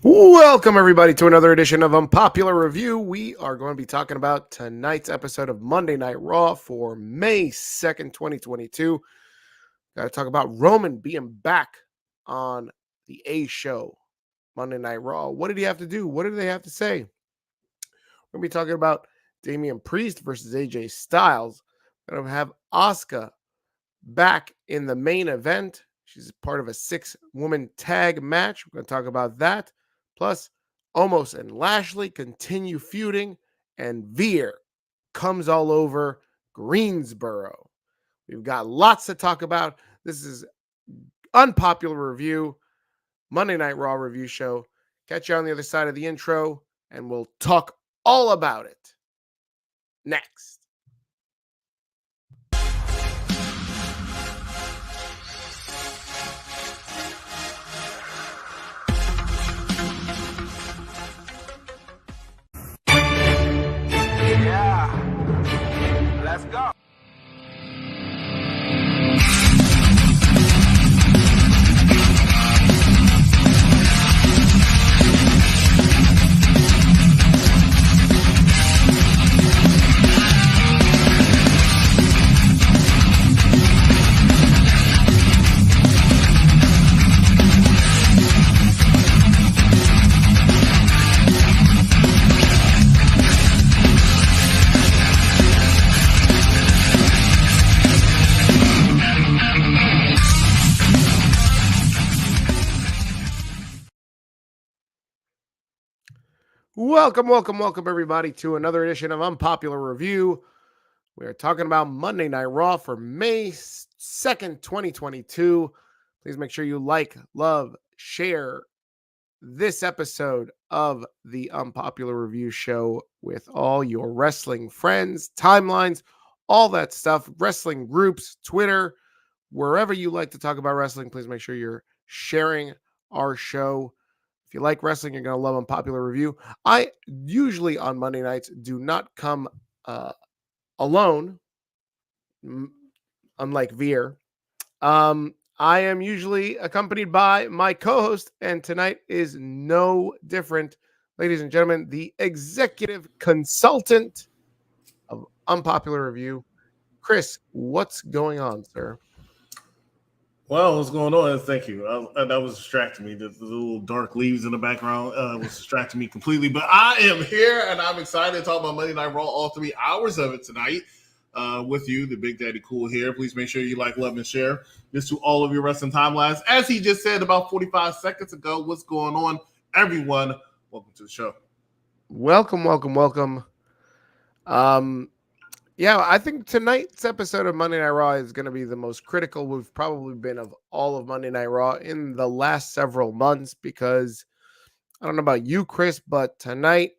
Welcome, everybody, to another edition of Unpopular Review. We are going to be talking about tonight's episode of Monday Night Raw for May 2nd, 2022. Got to talk about Roman being back on the A show, Monday Night Raw. What did he have to do? What did they have to say? We're going to be talking about Damien Priest versus AJ Styles. We're going to have Asuka back in the main event. She's part of a 6-woman tag match. We're going to talk about that. Plus, Omos and Lashley continue feuding, and Veer comes all over Greensboro. We've got lots to talk about. This is Unpopular Review, Monday Night Raw review show. Catch you on the other side of the intro, and we'll talk all about it next. Let's go. Welcome, everybody, to another edition of Unpopular Review. We are talking about Monday Night Raw for May 2nd, 2022. Please make sure you like, love, share this episode of the Unpopular Review show with all your wrestling friends, timelines, all that stuff, wrestling groups, Twitter, wherever you like to talk about wrestling. Please make sure you're sharing our show. If you like wrestling, you're going to love Unpopular Review. I usually on Monday nights do not come alone, unlike Veer. I am usually accompanied by my co-host, and tonight is no different. Ladies and gentlemen, the executive consultant of Unpopular Review, Chris. What's going on, sir? Well, what's going on? Thank you. That was distracting me. The little dark leaves in the background was distracting me completely. But I am here, and I'm excited to talk about Monday Night Raw, all 3 hours of it tonight with you, the Big Daddy Cool here. Please make sure you like, love, and share this to all of your wrestling timelines. As he just said about 45 seconds ago, what's going on, everyone? Welcome to the show. Welcome. Yeah, I think tonight's episode of Monday Night Raw is going to be the most critical we've probably been of all of Monday Night Raw in the last several months, because I don't know about you, Chris, but tonight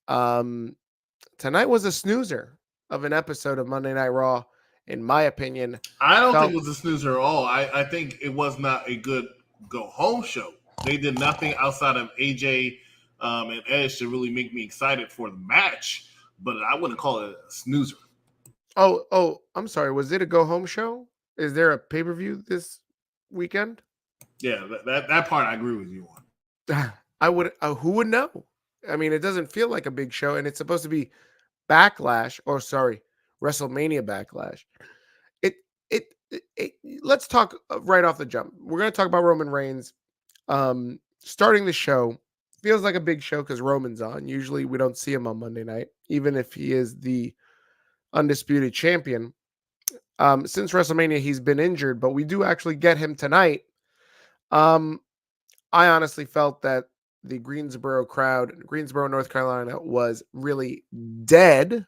was a snoozer of an episode of Monday Night Raw, in my opinion. I don't think it was a snoozer at all. I think it was not a good go-home show. They did nothing outside of AJ and Edge to really make me excited for the match. But I wouldn't call it a snoozer. Oh, I'm sorry. Was it a go-home show? Is there a pay-per-view this weekend? Yeah, that part I agree with you on. I would. Who would know? I mean, it doesn't feel like a big show, and it's supposed to be WrestleMania Backlash. Let's talk right off the jump. We're going to talk about Roman Reigns. Starting the show feels like a big show because Roman's on. Usually we don't see him on Monday night, even if he is the undisputed champion. Since WrestleMania, he's been injured, but we do actually get him tonight. I honestly felt that the Greensboro crowd, Greensboro, North Carolina, was really dead.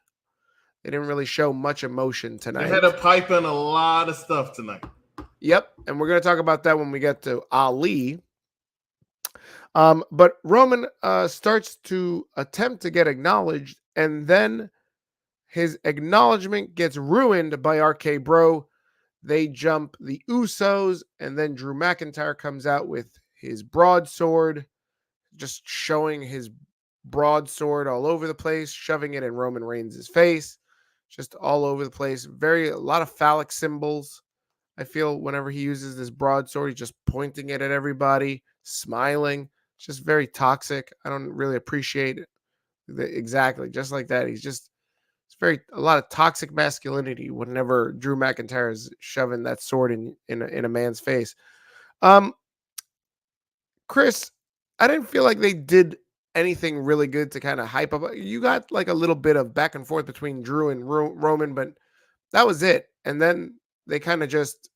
They didn't really show much emotion tonight. They had to pipe in a lot of stuff tonight. Yep, and we're going to talk about that when we get to Ali. But Roman starts to attempt to get acknowledged, and then his acknowledgement gets ruined by RK Bro. They jump the Usos, and then Drew McIntyre comes out with his broadsword, just showing his broadsword all over the place, shoving it in Roman Reigns' face, just all over the place. A lot of phallic symbols. I feel whenever he uses this broadsword, he's just pointing it at everybody, smiling. just very toxic. I don't really appreciate it. Exactly, just like that. It's a lot of toxic masculinity whenever Drew McIntyre is shoving that sword in a man's face. Chris, I didn't feel like they did anything really good to kind of hype up. You got like a little bit of back and forth between Drew and Roman, but that was it. And then they kind of just,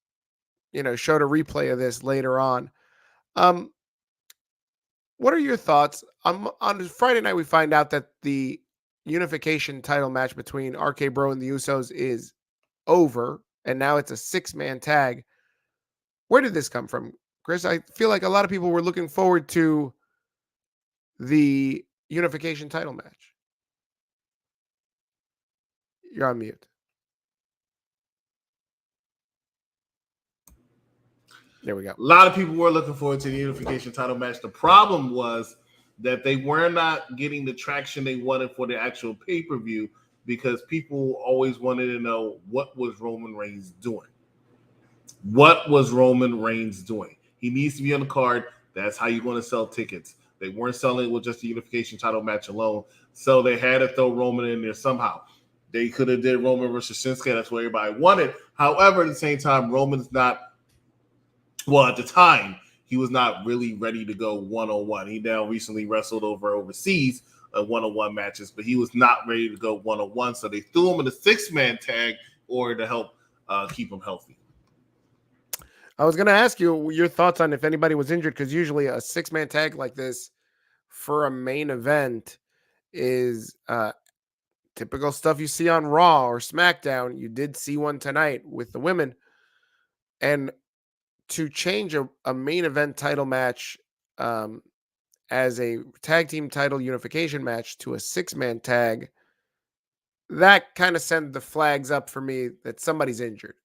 showed a replay of this later on. What are your thoughts? On Friday night, we find out that the unification title match between RK Bro and the Usos is over, and now it's a 6-man tag. Where did this come from, Chris? I feel like a lot of people were looking forward to the unification title match. You're on mute. There we go. A lot of people were looking forward to the unification title match. The problem was that they were not getting the traction they wanted for the actual pay-per-view because people always wanted to know what was Roman Reigns doing. What was Roman Reigns doing? He needs to be on the card. That's how you're going to sell tickets. They weren't selling it with just the unification title match alone, so they had to throw Roman in there somehow. They could have did Roman versus Shinsuke. That's what everybody wanted. However, at the same time, Roman's not. Well, at the time, he was not really ready to go one-on-one. He now recently wrestled overseas one-on-one matches, but he was not ready to go one-on-one. So they threw him in a 6-man tag in order to help keep him healthy. I was going to ask you your thoughts on if anybody was injured, because usually a 6-man tag like this for a main event is typical stuff you see on Raw or SmackDown. You did see one tonight with the women. And to change a main event title match as a tag team title unification match to a 6-man tag, that kind of sent the flags up for me that somebody's injured.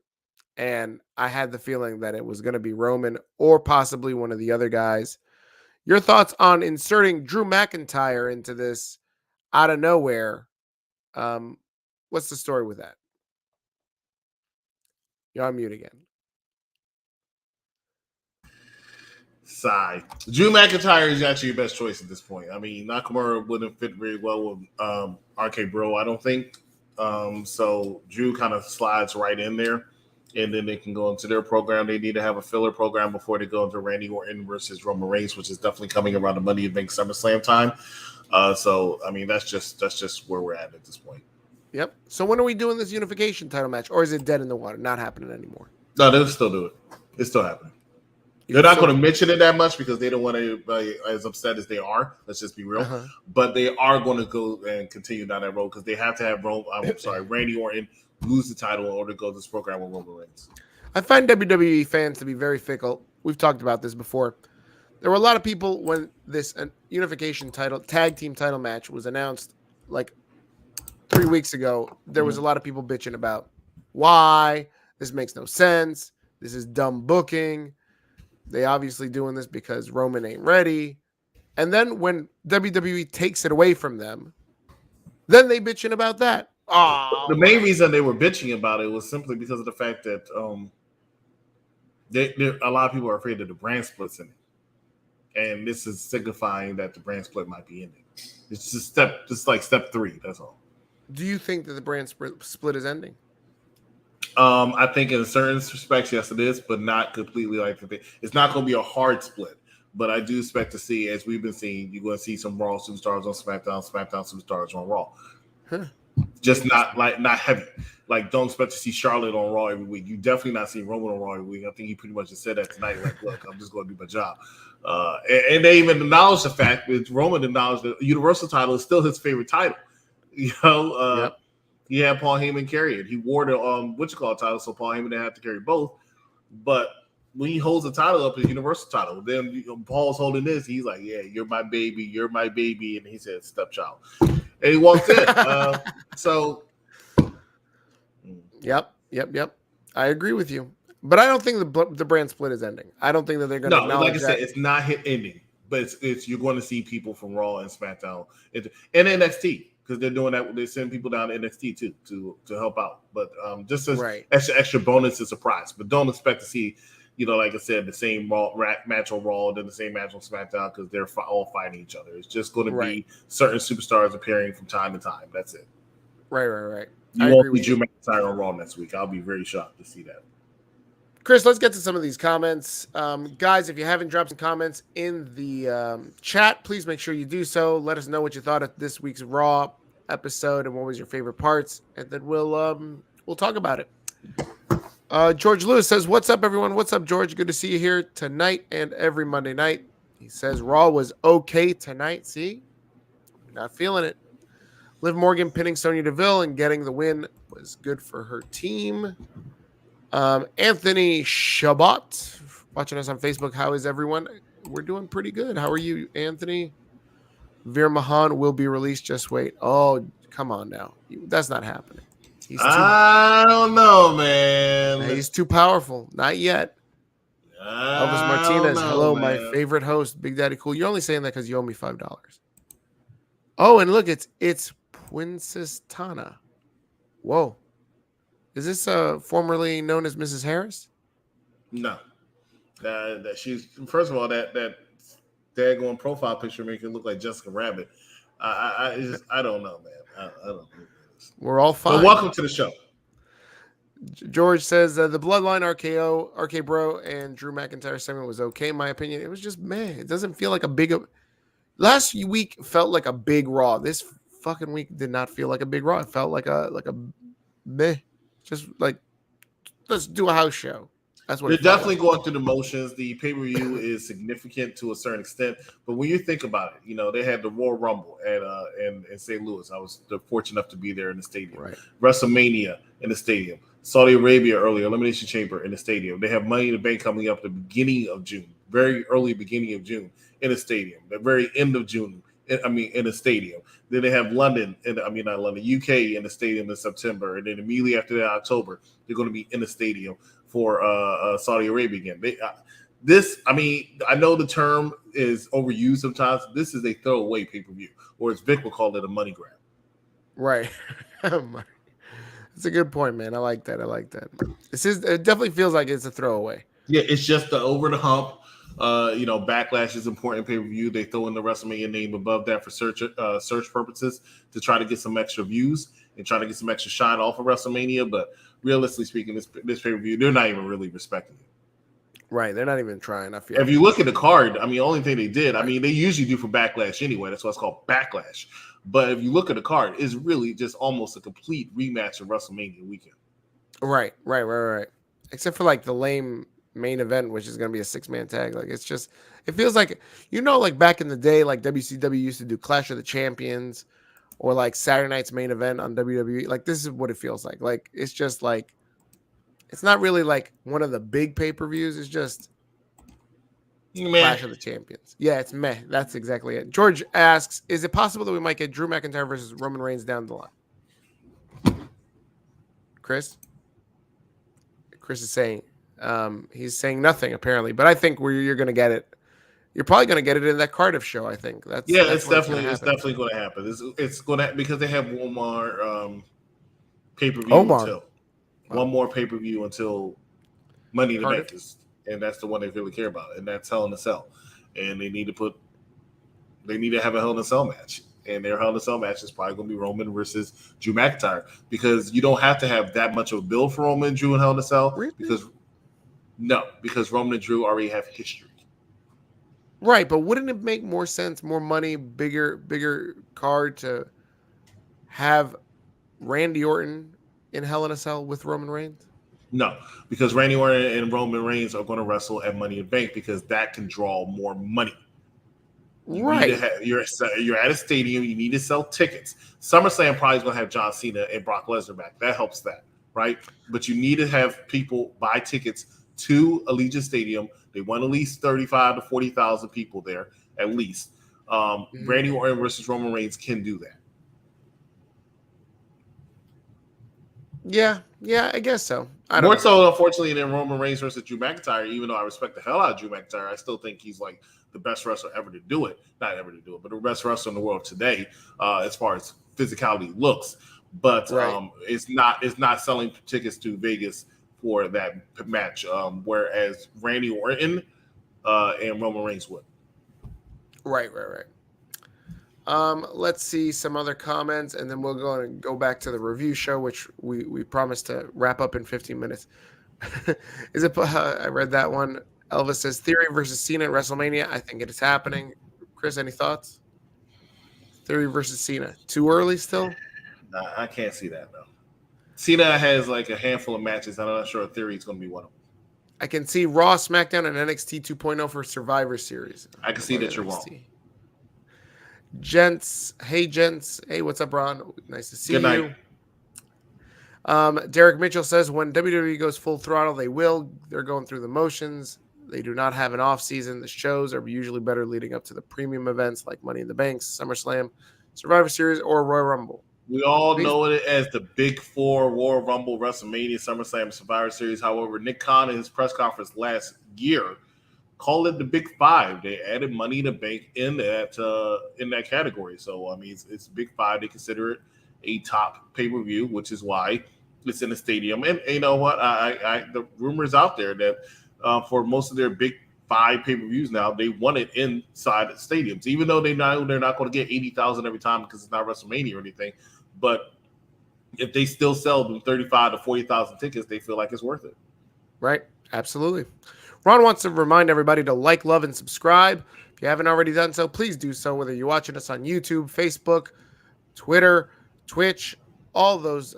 And I had the feeling that it was going to be Roman or possibly one of the other guys. Your thoughts on inserting Drew McIntyre into this out of nowhere? What's the story with that? You're on mute again. Sigh. Drew McIntyre is actually your best choice at this point. I mean, Nakamura wouldn't fit very well with RK Bro, I don't think. So Drew kind of slides right in there, and then they can go into their program. They need to have a filler program before they go into Randy Orton versus Roman Reigns, which is definitely coming around the Money in the Bank SummerSlam time. So I mean, that's just where we're at this point. Yep. So when are we doing this unification title match, or is it dead in the water, not happening anymore? No, they'll still do it. It's still happening. They're not going to mention it that much because they don't want to be as upset as they are. Let's just be real. Uh-huh. But they are going to go and continue down that road because they have to have Randy Orton lose the title in order to go to this program with Roman Reigns. I find WWE fans to be very fickle. We've talked about this before. There were a lot of people when this unification title, tag team title match was announced like 3 weeks ago. There was a lot of people bitching about why this makes no sense. This is dumb booking. They obviously doing this because Roman ain't ready. And then when WWE takes it away from them, then they bitching about that. Oh, the main reason they were bitching about it was simply because of the fact that a lot of people are afraid that the brand split's in it. And this is signifying that the brand split might be in it. It's just like step 3, that's all. Do you think that the brand split is ending? I think in certain respects, yes, it is, but not completely like the thing. It's not going to be a hard split, but I do expect to see, as we've been seeing, you're going to see some Raw superstars on SmackDown superstars on Raw. Huh. Just not heavy. Like, don't expect to see Charlotte on Raw every week. You definitely not see Roman on Raw every week. I think he pretty much just said that tonight. Like, look, I'm just going to do my job. And they even acknowledged the fact that Roman acknowledged that the Universal title is still his favorite title. You know, yep. He had Paul Heyman carry it. He wore the title, so Paul Heyman didn't have to carry both. But when he holds the title up, his Universal title, then Paul's holding this. He's like, "Yeah, you're my baby, and he said, "Stepchild," and he walked in. Yep. I agree with you, but I don't think the brand split is ending. I don't think that they're going to. No, like I said, it's not ending, but it's you're going to see people from Raw and SmackDown and NXT. Because they're doing that, they send people down to NXT too to help out. But just as extra bonus and surprise. But don't expect to see like I said, the same match on Raw, then the same match on SmackDown because they're all fighting each other. It's just going to be certain superstars appearing from time to time. That's it. Right. You won't see Drew McIntyre on Raw next week. I'll be very shocked to see that. Chris, let's get to some of these comments. Guys, if you haven't dropped some comments in the chat, please make sure you do so. Let us know what you thought of this week's Raw episode and what was your favorite parts, and then we'll talk about it. George Lewis says, "What's up, everyone? What's up, George? Good to see you here tonight and every Monday night." He says, "Raw was okay tonight. See, not feeling it. Liv Morgan pinning Sonya Deville and getting the win was good for her team." Anthony Shabbat watching us on Facebook. How is everyone? We're doing pretty good. How are you, Anthony? Veer Mahan will be released. Just wait. Oh, come on now. That's not happening. I don't know, man. He's too powerful. Not yet. Elvis Martinez. Hello, man. My favorite host, Big Daddy Cool. You're only saying that because you owe me $5. Oh, and look, it's Princess Tana. Whoa. Is this formerly known as Mrs. Harris? No. That she's, first of all, that daggone profile picture make it look like Jessica Rabbit. I don't know, man. I don't know. We're all fine. But welcome to the show. George says the Bloodline RK Bro and Drew McIntyre segment was okay, in my opinion. It was just meh. It doesn't feel like a big. Last week felt like a big Raw. This fucking week did not feel like a big Raw. It felt like a meh. Just like, let's do a house show. That's what they're definitely going through the motions. The pay-per-view is significant to a certain extent, but when you think about it, they had the Royal Rumble in St. Louis. I was fortunate enough to be there in the stadium. Right. WrestleMania in the stadium. Saudi Arabia earlier, Elimination Chamber in the stadium. They have Money in the Bank coming up at the beginning of June, very early beginning of June in the stadium. The very end of June. In the stadium. Then they have London, not London, UK in the stadium in September. And then immediately after that, October, they're going to be in the stadium for Saudi Arabia again. I know the term is overused sometimes. This is a throwaway pay-per-view, or as Vic would call it, a money grab. Right. That's a good point, man. I like that. It definitely feels like it's a throwaway. Yeah, it's just the over the hump. Backlash is important pay-per-view. They throw in the WrestleMania name above that for search purposes to try to get some extra views and try to get some extra shine off of WrestleMania. But realistically speaking, this pay-per-view, they're not even really respecting it. Right. They're not even trying. I feel if you look at the card, the only thing they did, they usually do for Backlash anyway. That's why it's called Backlash. But if you look at the card, it's really just almost a complete rematch of WrestleMania weekend. Right. Except for like the lame main event, which is going to be a 6-man tag. Like, it's just, it feels like, like back in the day, like WCW used to do Clash of the Champions or like Saturday night's main event on WWE. Like, this is what it feels like. Like, it's just like, it's not really like one of the big pay-per-views. It's just Clash of the Champions. Yeah, it's meh. That's exactly it. George asks, is it possible that we might get Drew McIntyre versus Roman Reigns down the line? Chris is saying, he's saying nothing apparently, but I think you're going to get it. You're probably going to get it in that Cardiff show. I think that's it's definitely going to happen. It's going to, because they have one more pay-per-view one more pay-per-view until Money in the Bank is, and that's the one they really care about, and that's Hell in a Cell, and they need to have a Hell in a Cell match. And their Hell in a Cell match is probably going to be Roman versus Drew McIntyre, because you don't have to have that much of a build for Roman and Drew in Hell in a Cell. Really? Because Roman and Drew already have history. Right, but wouldn't it make more sense, more money, bigger card to have Randy Orton in Hell in a Cell with Roman Reigns? No, because Randy Orton and Roman Reigns are going to wrestle at Money in the Bank because that can draw more money. Right. You're at a stadium. You need to sell tickets. SummerSlam probably is going to have John Cena and Brock Lesnar back. That helps that, right? But you need to have people buy tickets to Allegiant Stadium. They want at least 35 to 40,000 people there, at least. Randy Orton versus Roman Reigns can do that. Yeah, I guess so. More so, unfortunately, than Roman Reigns versus Drew McIntyre. Even though I respect the hell out of Drew McIntyre, I still think he's like the best wrestler ever to do it. Not ever to do it, but the best wrestler in the world today, as far as physicality looks. But it's not selling tickets to Vegas for that match, whereas Randy Orton and Roman Reigns would. Right. Let's see some other comments, and then we'll go back to the review show, which we promised to wrap up in 15 minutes. Is it? I read that one. Elvis says Theory versus Cena at WrestleMania. I think it is happening. Chris, any thoughts? Theory versus Cena. Too early still? Nah, I can't see that though. Cena has like a handful of matches, and I'm not sure Theory is going to be one of them. I can see Raw, SmackDown, and NXT 2.0 for Survivor Series. I can see that you're wrong. Gents, hey, what's up, Ron? Nice to see Good night. you. Derek Mitchell says when WWE goes full throttle, they will. They're going through the motions. They do not have an off season. The shows are usually better leading up to the premium events like Money in the Bank, SummerSlam, Survivor Series, or Royal Rumble. We all know it as the Big Four: Royal Rumble, WrestleMania, SummerSlam, Survivor Series. However, Nick Khan in his press conference last year called it the Big Five. They added Money in the Bank in that category. So I mean, it's Big Five. They consider it a top pay-per-view, which is why it's in the stadium. And you know what? The rumors out there that for most of their Big Five pay-per-views now, they want it inside the stadiums, even though they know they're not going to get 80,000 every time because it's not WrestleMania or anything. But if they still sell them 35 to 40,000 tickets, they feel like it's worth it. Right. Absolutely. Ron wants to remind everybody to like, love, and subscribe. If you haven't already done so, please do so, whether you're watching us on YouTube, Facebook, Twitter, Twitch, all those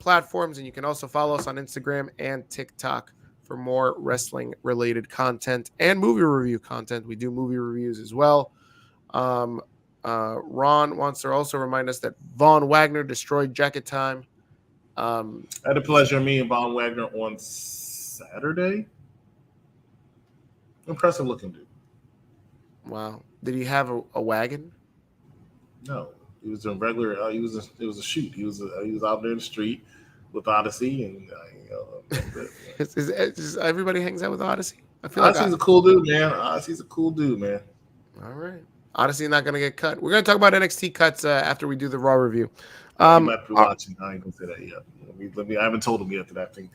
platforms. And you can also follow us on Instagram and TikTok for more wrestling-related content and movie review content. We do movie reviews as well. Ron wants to also remind us that Von Wagner destroyed Jacket Time. I had the pleasure of meeting Von Wagner on Saturday. Impressive looking dude. Wow. Did he have a wagon? No. He was a regular. It was a shoot. He was out there in the street with Odyssey, and Is everybody hangs out with Odyssey? I feel Odyssey's a cool dude, man. Odyssey's a cool dude, man. All right. Odyssey not going to get cut. We're going to talk about NXT cuts after we do the Raw review. He might be watching. I ain't gonna say that yet. I haven't told him yet that I think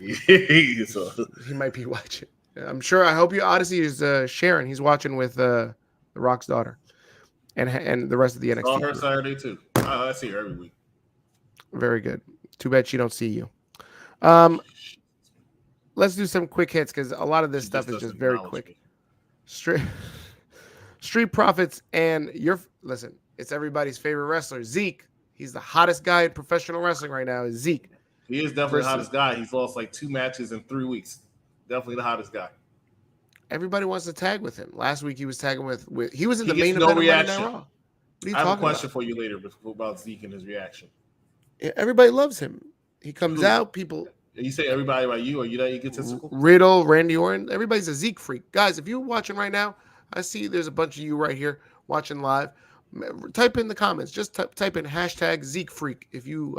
so. He might be watching. I'm sure. I hope Odyssey is sharing. He's watching with The Rock's daughter, and the rest of the NXT. Saw her Saturday too. I see her every week. Very good. Too bad she don't see you. Let's do some quick hits because a lot of this stuff is just very quick. Street Profits and listen. It's everybody's favorite wrestler, Zeke. He's the hottest guy in professional wrestling right now. Is Zeke? He is definitely the hottest guy. He's lost like 2 matches in 3 weeks. Definitely the hottest guy. Everybody wants to tag with him. Last week he was tagging with he was in the main event of Monday Night Raw. What are you I have a talking question about? for you later about Zeke and his reaction. Everybody loves him. He comes out. People. You say everybody about you? Are you that egotistical? Riddle, Randy Orton. Everybody's a Zeke freak. Guys, if you're watching right now, I see there's a bunch of you right here watching live. Type in the comments. Just type in hashtag Zeke freak. If you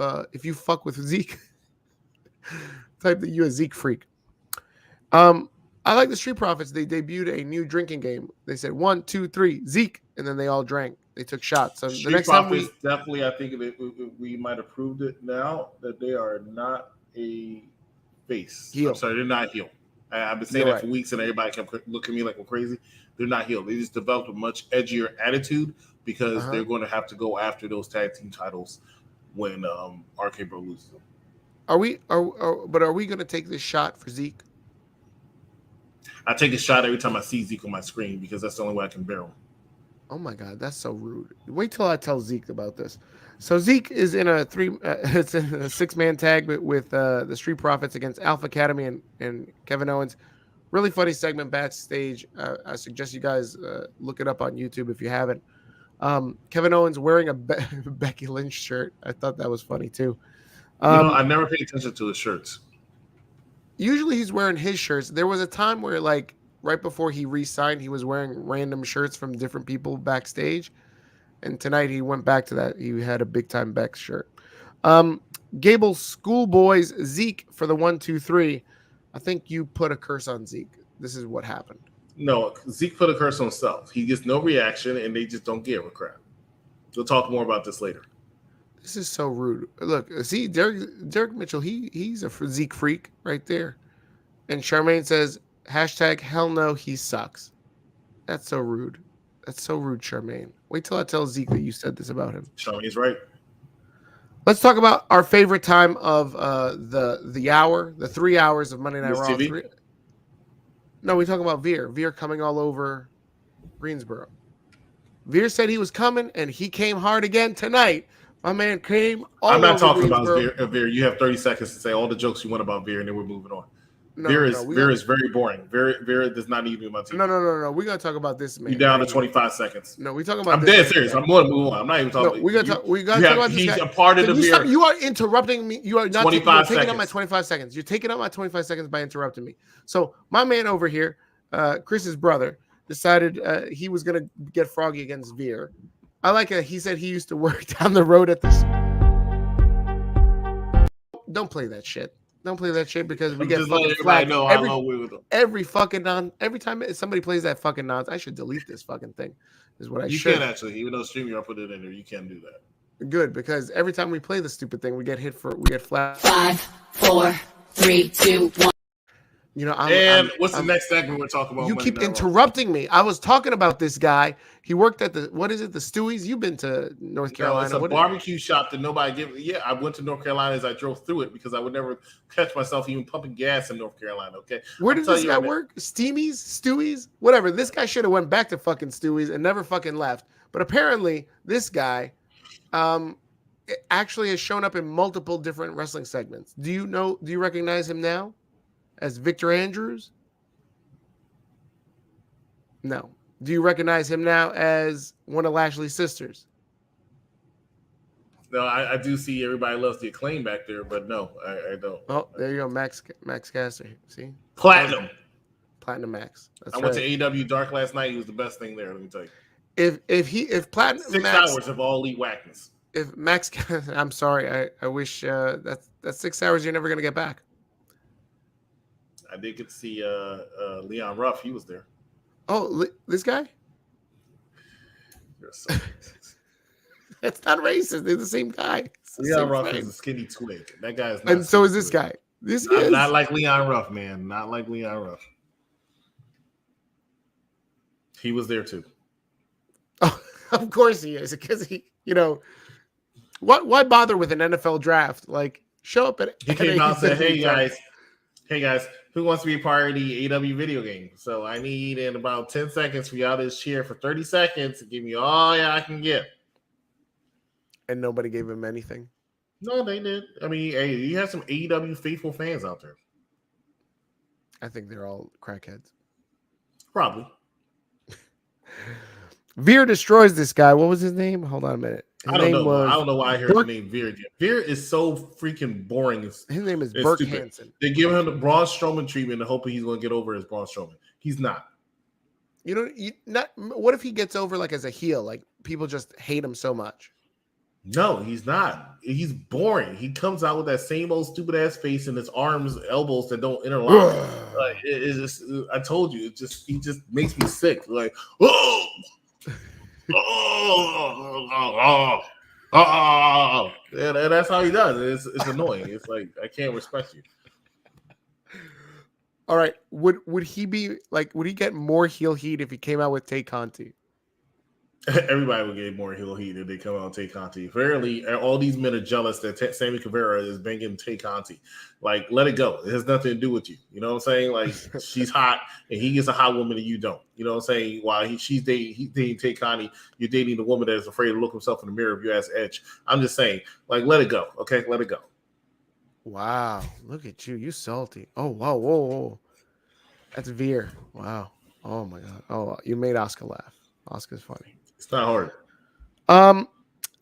fuck with Zeke, type that you a Zeke freak. I like the Street Profits. They debuted a new drinking game. They said 1, 2, 3, Zeke, and then they all drank. They took shots. So Street the next Profits time definitely, I think we might have proved it now that they are not a face. Heel. I'm sorry, they're not heel. I've been saying that for weeks, and everybody kept looking at me like I'm crazy. They're not heel. They just developed a much edgier attitude because they're going to have to go after those tag team titles when RK Bro loses them. Are we going to take this shot for Zeke? I take a shot every time I see Zeke on my screen because that's the only way I can bear him. Oh my God, that's so rude. Wait till I tell Zeke about this. So Zeke is in a 6-man tag with the Street Profits against Alpha Academy and Kevin Owens. Really funny segment backstage. I suggest you guys look it up on YouTube if you haven't. Kevin Owens wearing a Becky Lynch shirt. I thought that was funny too. I never paid attention to his shirts. Usually he's wearing his shirts. There was a time where like right before he re-signed, he was wearing random shirts from different people backstage. And tonight he went back to that. He had a big-time Becks shirt. Gable Schoolboys Zeke for the 1, 2, 3. I think you put a curse on Zeke. This is what happened. No, Zeke put a curse on himself. He gets no reaction, and they just don't give a crap. We'll talk more about this later. This is so rude. Look, see, Derek Mitchell, he's a Zeke freak right there. And Charmaine says, hashtag hell no, he sucks. That's so rude. That's so rude, Charmaine. Wait till I tell Zeke that you said this about him. Charmaine's right. Let's talk about our favorite time of the hour, the 3 hours of Monday Night Raw. No, we talk about Veer. Veer coming all over Greensboro. Veer said he was coming, and he came hard again tonight. My man came all over I'm not talking Greensboro. about Veer. You have 30 seconds to say all the jokes you want about Veer, and then we're moving on. No, Veer is very boring. Veer does not need to be on my team. No. We're gonna talk about this man. You're down to 25 seconds. No, we talking about. I'm dead serious. I'm going to move on. I'm not even talking. No, we gotta talk about this He's guy. a part of the Veer. You are interrupting me. You are not 25 taking seconds. up my 25 seconds. You're taking up my 25 seconds by interrupting me. So my man over here, Chris's brother, decided he was gonna get froggy against Veer. I like it. He said he used to work down the road at this. Don't play that shit. Don't play that shit because we get fucking flagged. Every time somebody plays that fucking nonsense, I should delete this fucking thing. Is what I should. You can actually, even though StreamYard put it in there, you can do that. Good, because every time we play the stupid thing, we get flagged. 5, 4, 3, 2, 1. You know, what's the next segment we're talking about? You keep interrupting me. I was talking about this guy. He worked at the Stewie's? You've been to North Carolina. It's a barbecue shop that nobody gives. Yeah, I went to North Carolina as I drove through it because I would never catch myself even pumping gas in North Carolina. Okay, where did this guy work? Stewie's, whatever. This guy should have went back to fucking Stewie's and never fucking left. But apparently, this guy, actually has shown up in multiple different wrestling segments. Do you recognize him now as Victor Andrews? No. Do you recognize him now as one of Lashley's sisters? No, I do see everybody loves the Acclaim back there, but no, I don't. Oh, there you go, Max Caster. See, Platinum Max. That's I went to AEW Dark last night. He was the best thing there. Let me tell you. If Platinum 6 Max, hours of all elite whackness. If Max, I'm sorry. I wish that's 6 hours you're never gonna get back. I did get to see Leon Ruff. He was there. Oh, this guy? That's not racist. They're the same guy. Leon Ruff is a skinny twig. That guy is not. And so is this guy. This is not like Leon Ruff, man. Not like Leon Ruff. He was there too. Oh, of course he is, because why bother with an NFL draft? Like, show up at. He came out and said, "Hey guys, who wants to be a part of the AW video game? So I need in about 10 seconds for y'all to cheer for 30 seconds to give me all I can get." And nobody gave him anything. No, they did. I mean, hey, you have some AEW faithful fans out there. I think they're all crackheads. Probably. Veer destroys this guy. What was his name? Hold on a minute. I don't know why I heard the name Veer. Veer is so freaking boring. His name is Burke Hansen. They give him the Braun Strowman treatment and hoping he's going to get over as Braun Strowman. He's not. What if he gets over like as a heel? Like people just hate him so much. No, he's not. He's boring. He comes out with that same old stupid ass face and his arms, elbows that don't interlock. Like it's just, I told you, he just makes me sick. Like, oh. Yeah, that's how he does. It's annoying. It's like I can't respect you. All right, would he be like? Would he get more heel heat if he came out with Tay Conti? Everybody would get more heel heat if they come out and take Conti. Apparently, all these men are jealous that Sammy Guevara is banging Tay Conti. Like, let it go. It has nothing to do with you. You know what I'm saying? Like, she's hot, and he gets a hot woman, and you don't. You know what I'm saying? While she's dating Tay Conti, you're dating the woman that is afraid to look himself in the mirror if you ask Edge. I'm just saying, like, let it go. Okay, let it go. Wow, look at you. You salty. Oh, wow, whoa. That's Veer. Wow. Oh, my God. Oh, you made Asuka laugh. Asuka's funny. It's not hard.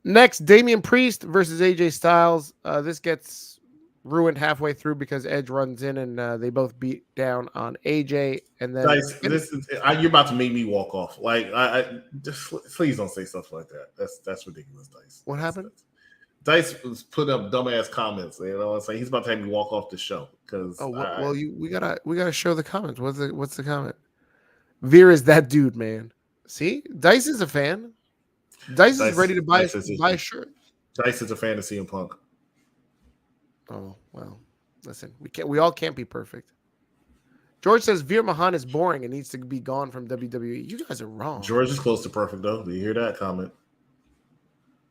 Next, Damien Priest versus AJ Styles. This gets ruined halfway through because Edge runs in and they both beat down on AJ. And then you're about to make me walk off. Like, I just please don't say stuff like that. That's ridiculous, Dice. What happened? Dice was putting up dumbass comments. You know what I'm saying? He's about to have me walk off the show because. We gotta show the comments. What's the comment? Veer is that dude, man. See, Dice is a fan. Dice is ready to buy a shirt. Dice is a fan of CM Punk. Oh well, listen, we all can't be perfect. George says Veer Mahan is boring and needs to be gone from WWE. You guys are wrong. George is close to perfect, though. Do you hear that comment?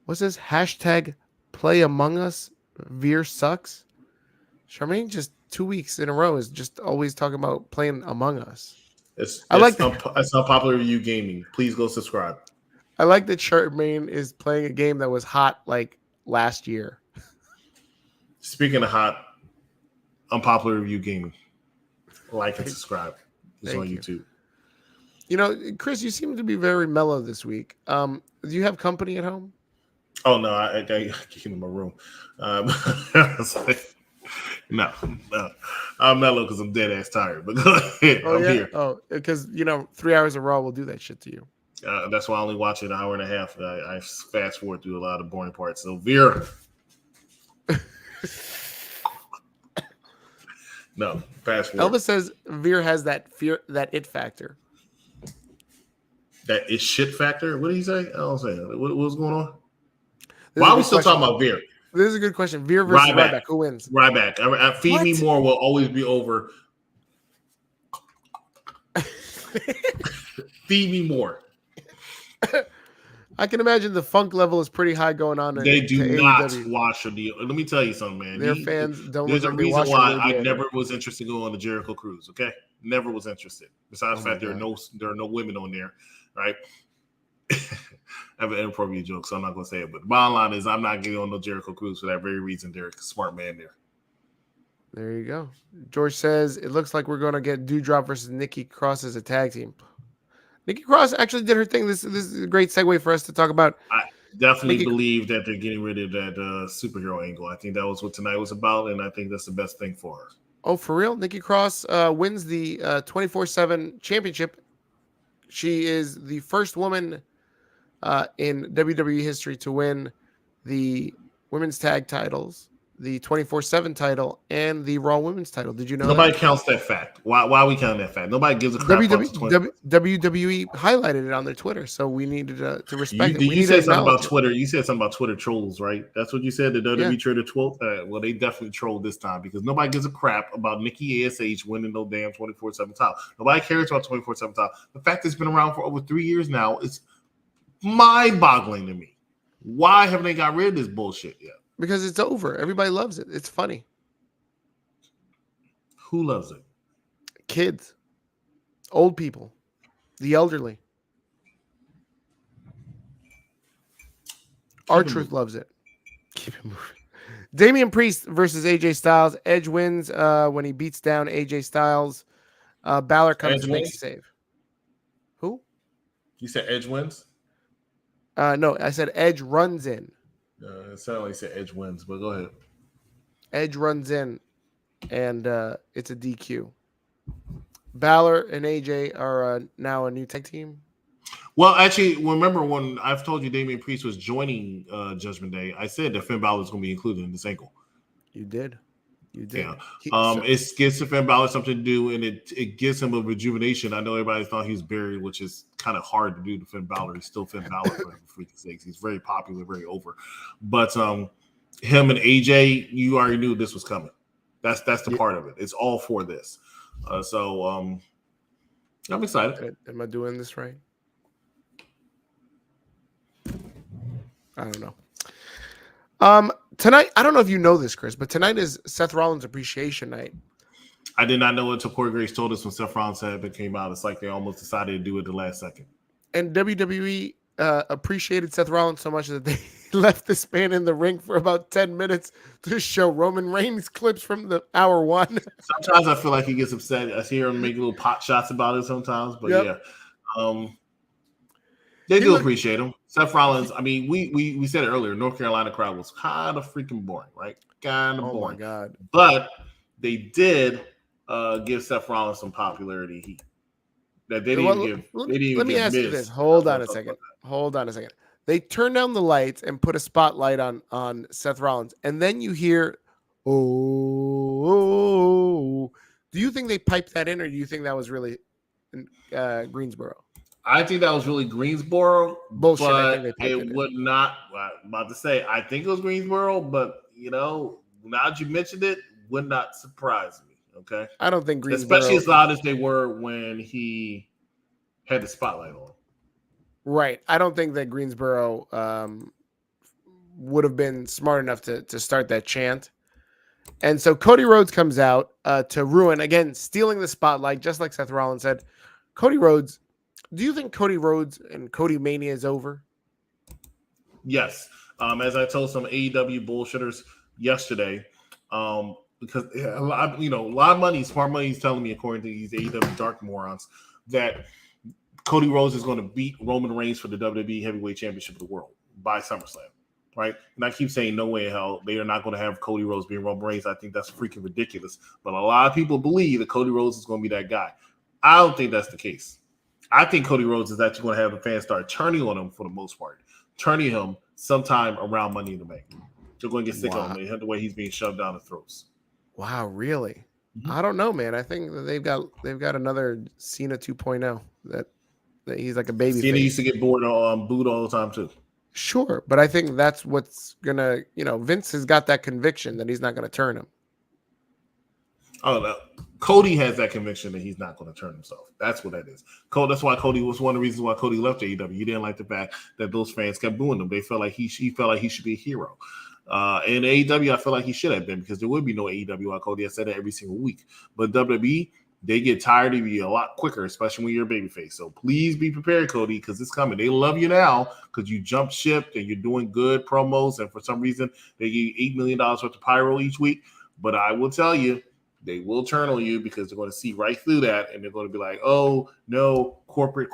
What's this? Hashtag play Among Us. Veer sucks. Charmaine just 2 weeks in a row is just always talking about playing Among Us. It's unpopular review gaming. Please go subscribe. I like that Charmaine is playing a game that was hot like last year. Speaking of hot, unpopular review gaming. Like and subscribe. It's on YouTube. You know, Chris, you seem to be very mellow this week. Do you have company at home? Oh no, I keep in my room. No, I'm mellow because I'm dead ass tired. But go ahead, I'm here. Oh, because 3 hours of Raw will do that shit to you. That's why I only watch it an hour and a half. I fast forward through a lot of boring parts. So Veer. No, fast forward. Elvis says Veer has that it factor. That it shit factor? What did he say? I don't say that. What's going on? Why are we still talking about Veer? This is a good question. Veer versus Ryback. Who wins? Ryback. Feed Me More will always be over. Feed Me More. I can imagine the funk level is pretty high going on. They do not watch a deal. Let me tell you something, man. Their fans don't. There's a reason why I never was interested to go on the Jericho cruise. Okay, never was interested. Besides the fact there are no women on there, right? I have an inappropriate joke, so I'm not going to say it. But the bottom line is, I'm not getting on the Jericho cruise for that very reason. Derek's a smart man there. There you go. George says it looks like we're going to get Doudrop versus Nikki Cross as a tag team. Nikki Cross actually did her thing. This is a great segue for us to talk about. I definitely believe that they're getting rid of that superhero angle. I think that was what tonight was about, and I think that's the best thing for her. Oh, for real? Nikki Cross wins the 24/7 championship. She is the first woman in WWE history to win the women's tag titles, the 24/7 title, and the Raw women's title. Did you know nobody counts that fact? Why are we counting that fact? Nobody gives a crap. WWE highlighted it on their Twitter, so we needed to respect it. You said something about Twitter. You said something about Twitter trolls, right? That's what you said. The WWE Twitter troll. Well, they definitely trolled this time because nobody gives a crap about Nikki ASH winning no damn 24/7 title. Nobody cares about 24/7 title. The fact that it's been around for over 3 years now is mind-boggling to me. Why haven't they got rid of this bullshit yet? Because it's over. Everybody loves it. It's funny. Who loves it? Kids, old people, the elderly. R-Truth loves it. Keep it moving. Damien Priest versus AJ Styles. Edge wins when he beats down AJ Styles. Balor comes to make a save. Who? You said Edge wins? No, I said Edge runs in. It sounded like you said Edge wins, but go ahead. Edge runs in, and it's a DQ. Balor and AJ are now a new tag team. Well, actually, remember when I've told you Damien Priest was joining Judgment Day, I said that Finn Balor is going to be included in this angle. You did. Yeah. It gives Finn Balor something to do, and it gives him a rejuvenation. I know everybody thought he was buried, which is kind of hard to do to Finn Balor. He's still Finn Balor, for freaking sakes. He's very popular, very over. But him and AJ, you already knew this was coming. That's the part of it. It's all for this. I'm excited. Am I doing this right? I don't know. Tonight, I don't know if you know this, Chris, but tonight is Seth Rollins Appreciation Night. I did not know until Corey Grace told us when Seth Rollins had came out. It's like they almost decided to do it the last second. And WWE appreciated Seth Rollins so much that they left this man in the ring for about 10 minutes to show Roman Reigns clips from the hour one. Sometimes I feel like he gets upset. I hear him make little pot shots about it sometimes, but yeah. They do appreciate him. Seth Rollins, I mean, we said it earlier, North Carolina crowd was kind of freaking boring, right? Kind of boring. Oh, my God. But they did give Seth Rollins some popularity that they didn't give. Let me ask you this. Hold on a second. They turned down the lights and put a spotlight on Seth Rollins, and then you hear, oh. Do you think they piped that in, or do you think that was really Greensboro? I think that was really Greensboro. Bullshit. But I think they it would not. I'm about to say, I think it was Greensboro, but now that you mentioned it, would not surprise me. Okay, I don't think Greensboro, especially as loud as they were when he had the spotlight on. right? I don't think that Greensboro would have been smart enough to start that chant. And so Cody Rhodes comes out to ruin, again, stealing the spotlight, just like Seth Rollins said. Cody Rhodes, do you think Cody Rhodes and Cody Mania is over? Yes. As I told some AEW bullshitters yesterday, because a lot of money, smart money is telling me, according to these AEW dark morons, that Cody Rhodes is going to beat Roman Reigns for the WWE Heavyweight Championship of the world by SummerSlam. Right? And I keep saying, no way in hell, they are not going to have Cody Rhodes being Roman Reigns. I think that's freaking ridiculous. But a lot of people believe that Cody Rhodes is going to be that guy. I don't think that's the case. I think Cody Rhodes is actually going to have the fans start turning on him for the most part. Turning him sometime around Money in the Bank. They're going to get sick of him. The way he's being shoved down the throats. Wow, really? Mm-hmm. I don't know, man. I think that they've got another Cena 2.0 that he's like a baby. Cena used to get booed all the time too. Sure, but I think that's what's gonna, Vince has got that conviction that he's not gonna turn him. Oh no, Cody has that conviction that he's not going to turn himself. That's what that is. That's why Cody was one of the reasons why Cody left AEW. He didn't like the fact that those fans kept booing him. They felt like he felt like he should be a hero. In AEW, I feel like he should have been, because there would be no AEW without Cody. I said that every single week. But WWE, they get tired of you a lot quicker, especially when you're a babyface. So please be prepared, Cody, because it's coming. They love you now because you jumped ship and you're doing good promos. And for some reason, they give you $8 million worth of pyro each week. But I will tell you, they will turn on you because they're going to see right through that. And they're going to be like, oh, no, corporate.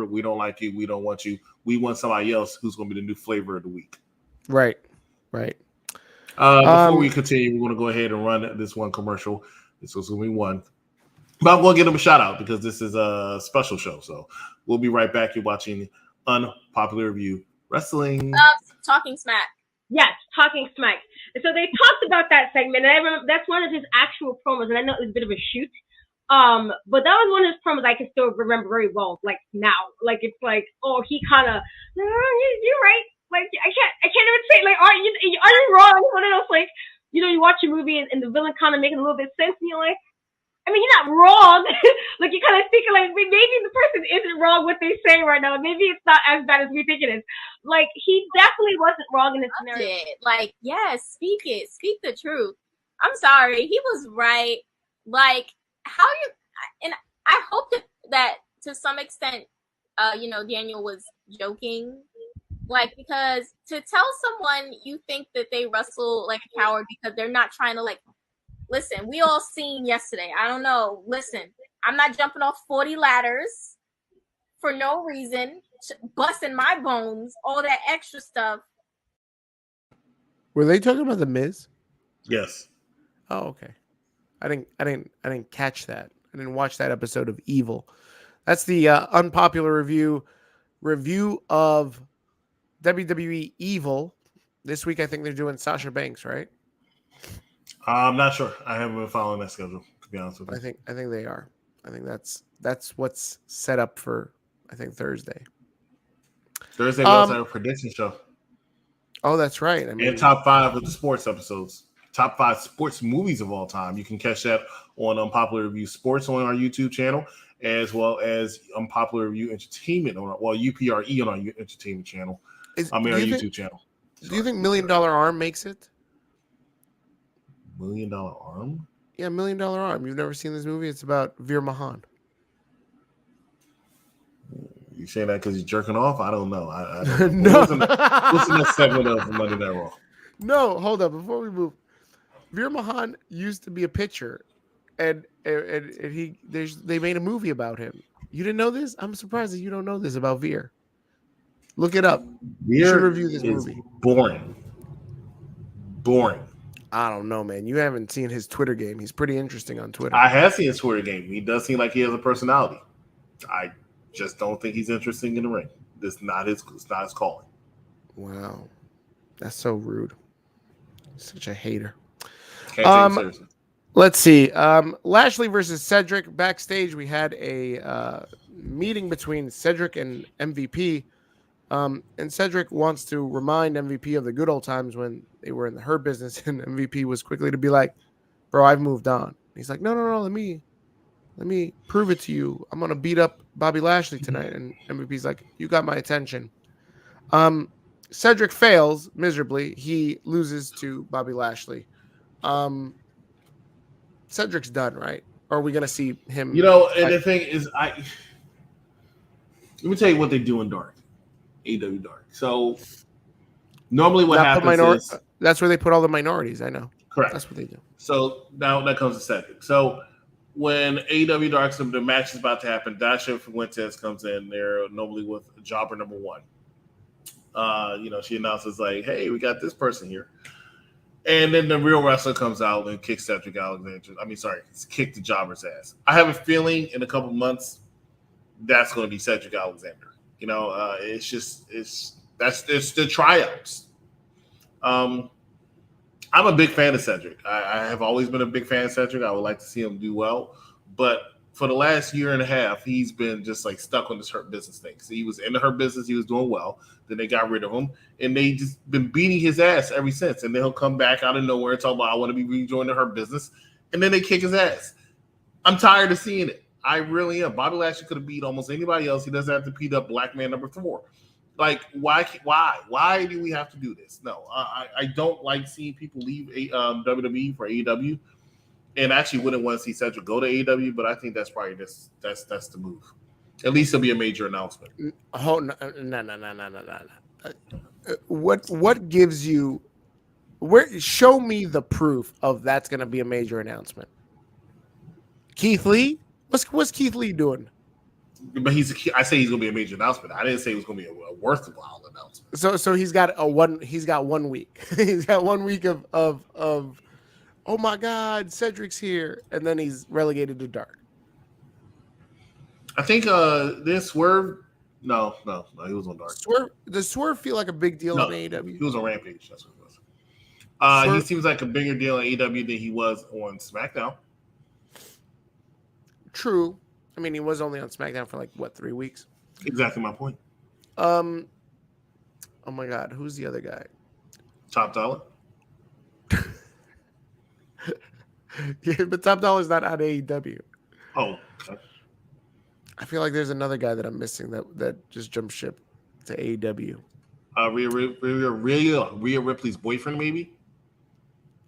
We don't like you. We don't want you. We want somebody else who's going to be the new flavor of the week. Right. Before we continue, we're going to go ahead and run this one commercial. This was going to be one. But I'm going to give them a shout out because this is a special show. So we'll be right back. You're watching Unpopular Review Wrestling. Talking Smack. Yes, Talking Smack. And so they talked about that segment, and I remember that's one of his actual promos, and I know it was a bit of a shoot. But that was one of his promos I can still remember very well, like now. Like it's like, oh, he kind of, you're right. Like I can't even say, like, are you wrong? One of those, like, you watch a movie and the villain kind of making a little bit of sense, and you're like, I mean, you're not wrong. Like, you're kind of thinking, like, maybe the person isn't wrong what they say right now. Maybe it's not as bad as we think it is. Like, he definitely wasn't wrong in this scenario. Like, yes, speak it. Speak the truth. I'm sorry. He was right. Like, how you... And I hope that to some extent, Daniel was joking. Like, because to tell someone you think that they wrestle like a coward because they're not trying to, like... Listen, we all seen yesterday. I don't know. Listen, I'm not jumping off 40 ladders for no reason, busting my bones, all that extra stuff. Were they talking about The Miz? Yes. Oh, okay. I didn't catch that. I didn't watch that episode of Evil. That's the unpopular review of WWE Evil. This week, I think they're doing Sasha Banks, right? I'm not sure. I haven't been following that schedule, to be honest with you. I think they are. I think that's what's set up for, I think, Thursday. Thursday, we also have a prediction show. Oh, that's right. I mean, and top 5 of the sports episodes. Top 5 sports movies of all time. You can catch that on Unpopular Review Sports on our YouTube channel, as well as Unpopular Review Entertainment UPRE on our entertainment channel. Our YouTube channel. Do you think $1 Million Arm makes it? $1 Million Arm? Yeah, $1 Million Arm. You've never seen this movie? It's about Veer Mahan. You saying that because you're jerking off? I don't know. I don't know. What's the next segment of Monday Night Raw? No, hold up. Before we move, Veer Mahan used to be a pitcher, and they made a movie about him. You didn't know this? I'm surprised that you don't know this about Veer. Look it up. Veer you should review this movie. Boring. I don't know, man. You haven't seen his Twitter game. He's pretty interesting on Twitter. I have seen his Twitter game. He does seem like he has a personality. I just don't think he's interesting in the ring. It's not his calling. Wow. That's so rude. Such a hater. Can't take him seriously. Let's see. Lashley versus Cedric. Backstage, we had a meeting between Cedric and MVP. And Cedric wants to remind MVP of the good old times when they were in the Hurt business, and MVP was quickly to be like, bro, I've moved on. He's like, no, let me prove it to you. I'm gonna beat up Bobby Lashley tonight. And MVP's like, you got my attention. Cedric fails miserably. He loses to Bobby Lashley. Cedric's done, right? Or are we gonna see him? And the thing is, let me tell you what they do in Dark, AEW Dark. So normally what happens is that's where they put all the minorities. I know. Correct. That's what they do. So now that comes to Cedric. So when AEW Dark, the match is about to happen, Dasha Fuentes comes in there normally with jobber number 1. She announces like, "Hey, we got this person here," and then the real wrestler comes out and kicks Cedric Alexander. Kick the jobber's ass. I have a feeling in a couple months that's going to be Cedric Alexander. It's the tryouts. I'm a big fan of Cedric. I have always been a big fan of Cedric. I would like to see him do well. But for the last year and a half, he's been just like stuck on this Hurt Business thing. So he was in the Hurt Business. He was doing well. Then they got rid of him. And they just been beating his ass ever since. And then he'll come back out of nowhere and talk about, I want to be rejoined the Hurt Business. And then they kick his ass. I'm tired of seeing it. I really am. Bobby Lashley could have beat almost anybody else. He doesn't have to beat up black man number 4. Like, why do we have to do this? No, I don't like seeing people leave WWE for AEW, and actually wouldn't want to see Cedric go to AEW, but I think that's probably that's the move. At least it'll be a major announcement. Oh no. What gives you show me the proof of that's going to be a major announcement? Keith Lee? What's Keith Lee doing? But I say he's going to be a major announcement. I didn't say it was going to be a worthwhile announcement. So he's got 1 week. He's got 1 week of oh my God, Cedric's here, and then he's relegated to Dark. I think this Swerve. No, he was on Dark. Does Swerve feel like a big deal in AEW? He was on Rampage. That's what it was. He seems like a bigger deal in AEW than he was on SmackDown. True. I mean, he was only on SmackDown for 3 weeks. Exactly my point. Oh my God, who's the other guy? Top Dollar. Yeah, but Top Dollar's not on AEW. Oh, okay. I feel like there's another guy that I'm missing that just jumped ship to AEW. Rhea Ripley's boyfriend, maybe.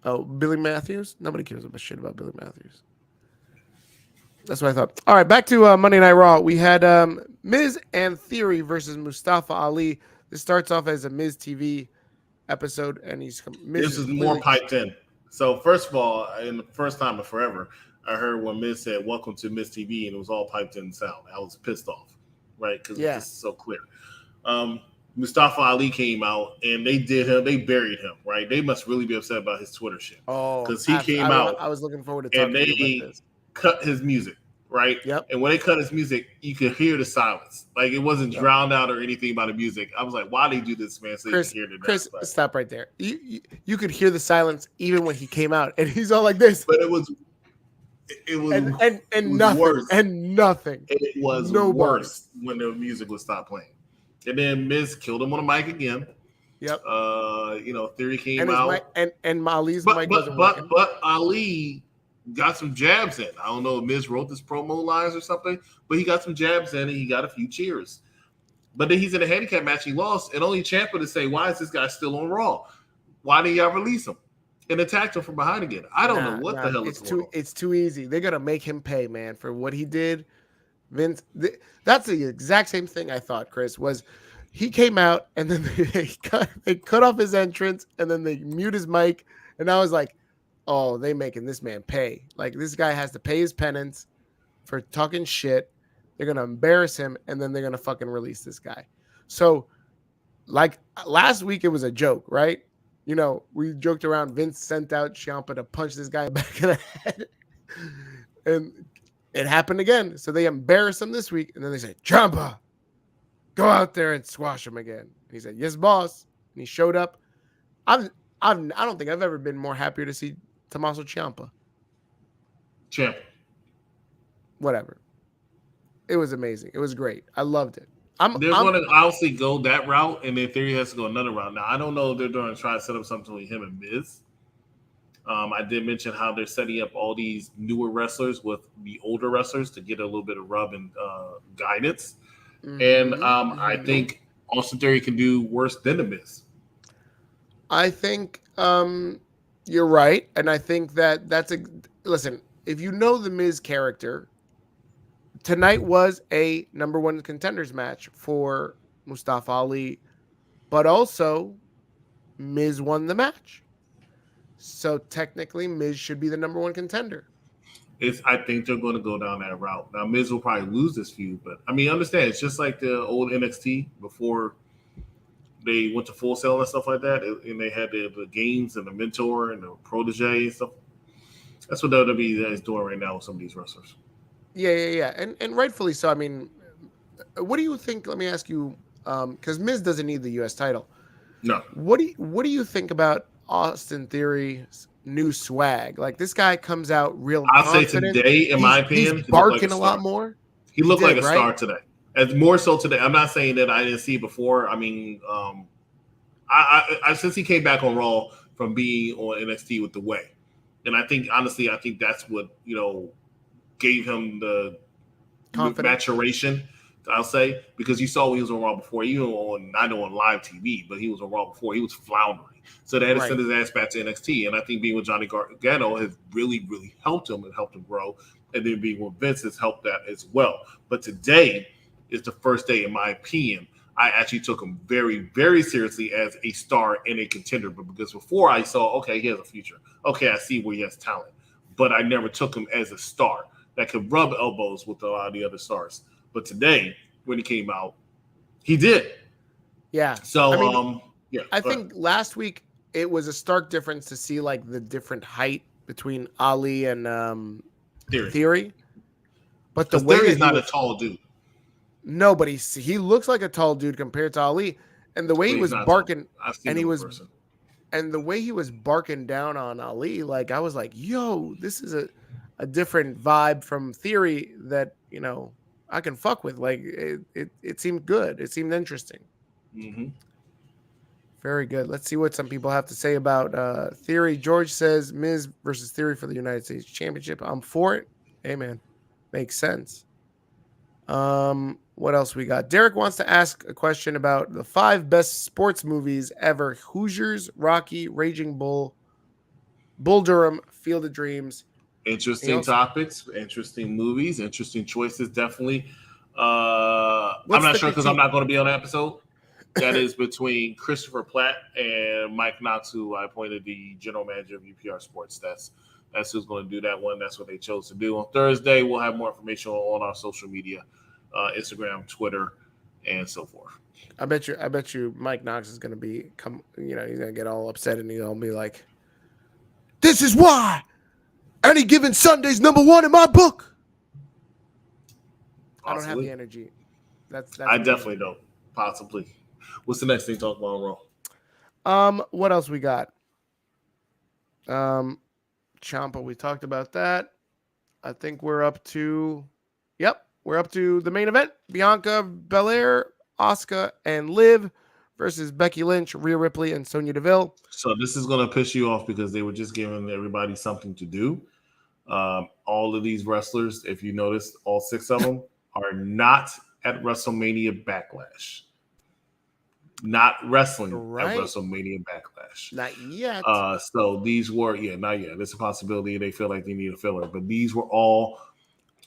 Oh, Billy Matthews. Nobody cares about shit about Billy Matthews. That's what I thought. All right, back to Monday Night Raw. We had Miz and Theory versus Mustafa Ali. This starts off as a Miz TV episode, and this is more piped in. So first of all, in the first time in forever, I heard when Miz said "Welcome to Miz TV" and it was all piped in sound. I was pissed off, right? Because it's just so clear. Mustafa Ali came out and they buried him, right? They must really be upset about his Twitter shit. Oh, because he came out. I was looking forward to talking to you about this. Cut his music, right? Yep. And when they cut his music, you could hear the silence. Like it wasn't drowned out or anything by the music. I was like, why they do this, man? So Chris, you can hear the Chris, stop right there. You could hear the silence even when he came out, and he's all like this. But it was nothing worse. And nothing. It was worse when the music would stop playing. And then Miz killed him on the mic again. Yep. Theory came out. And Ali's mic wasn't working. But Ali got some jabs in. I don't know if Miz wrote this promo lines or something, but he got some jabs in and he got a few cheers. But then he's in a handicap match. He lost, and only Ciampa to say, "Why is this guy still on Raw? Why didn't y'all release him?" And attacked him from behind again. I don't know what the hell is going on. It's too easy. They're gonna make him pay, man, for what he did. Vince, that's the exact same thing I thought. Chris was. He came out and then they cut off his entrance and then they mute his mic, and I was like, oh, they making this man pay. Like, this guy has to pay his penance for talking shit. They're going to embarrass him, and then they're going to fucking release this guy. So, like, last week it was a joke, right? You know, we joked around. Vince sent out Ciampa to punch this guy back in the head. And it happened again. So they embarrassed him this week, and then they said, Ciampa, go out there and squash him again. And he said, yes, boss. And he showed up. I don't think I've ever been more happier to see Tommaso Ciampa. Whatever. It was amazing. It was great. I loved it. They're going to obviously go that route, and then Theory has to go another route. Now, I don't know if they're going to try to set up something with him and Miz. I did mention how they're setting up all these newer wrestlers with the older wrestlers to get a little bit of rub and guidance. And I think Austin Theory can do worse than The Miz. I think you're right, and I think that's a listen. If you know the Miz character, tonight was a number one contenders match for Mustafa Ali, but also Miz won the match, so technically Miz should be the number one contender. I think they're going to go down that route. Now Miz will probably lose this feud, but I mean, understand it's just like the old NXT before they went to Full Sail and stuff like that, and they had the games and the mentor and the protege and stuff. That's what WWE is doing right now with some of these wrestlers. Yeah, and rightfully so. I mean, what do you think? Let me ask you, because Miz doesn't need the U.S. title. No. What do you think about Austin Theory's new swag? Like, this guy comes out real confident. I'll say today, in my opinion, he's barking a lot more. He looked like a star today. As more so today. I'm not saying that I didn't see it before. I mean, I since he came back on Raw from being on NXT with The Way, and I think honestly, that's what gave him the maturation. I'll say, because you saw when he was on Raw before, even on I know on live TV, but he was on Raw before. He was floundering, so they had to send his ass back to NXT. And I think being with Johnny Gargano has really, really helped him and helped him grow. And then being with Vince has helped that as well. But today is the first day, in my opinion, I actually took him very, very seriously as a star and a contender. But because before I saw, okay, he has a future. Okay, I see where he has talent. But I never took him as a star that could rub elbows with a lot of the other stars. But today, when he came out, he did. Yeah. So, I mean, I think last week it was a stark difference to see like the different height between Ali and Theory. But the way Theory's not a tall dude. No, but he looks like a tall dude compared to Ali, and the way he was barking, and the way he was barking down on Ali, like I was like, "Yo, this is a different vibe from Theory that I can fuck with." Like it seemed good. It seemed interesting. Mm-hmm. Very good. Let's see what some people have to say about Theory. George says Miz versus Theory for the United States Championship. I'm for it. Hey man, makes sense. What else we got? Derek wants to ask a question about the 5 best sports movies ever: Hoosiers, Rocky, Raging Bull, Bull Durham, Field of Dreams. Interesting topics, interesting movies, interesting choices. Definitely. I'm not sure because I'm not going to be on the episode. That is between Christopher Platt and Mike Knox, who I appointed the general manager of UPR Sports. That's who's going to do that one. That's what they chose to do. On Thursday, we'll have more information on our social media, Instagram, Twitter, and so forth. I bet you Mike Knox is going to he's going to get all upset and he'll be like, "This is why Any Given Sunday's number 1 in my book." Possibly. I don't have the energy. That's I definitely don't. Possibly. What's the next thing to talk about on Raw? What else we got? Ciampa, we talked about that. I think we're up to the main event. Bianca, Belair, Asuka, and Liv versus Becky Lynch, Rhea Ripley, and Sonya Deville. So this is going to piss you off because they were just giving everybody something to do. All of these wrestlers, if you notice, all 6 of them are not at WrestleMania Backlash. Not wrestling at WrestleMania Backlash. Not yet. So these were, not yet. There's a possibility they feel like they need a filler. But these were all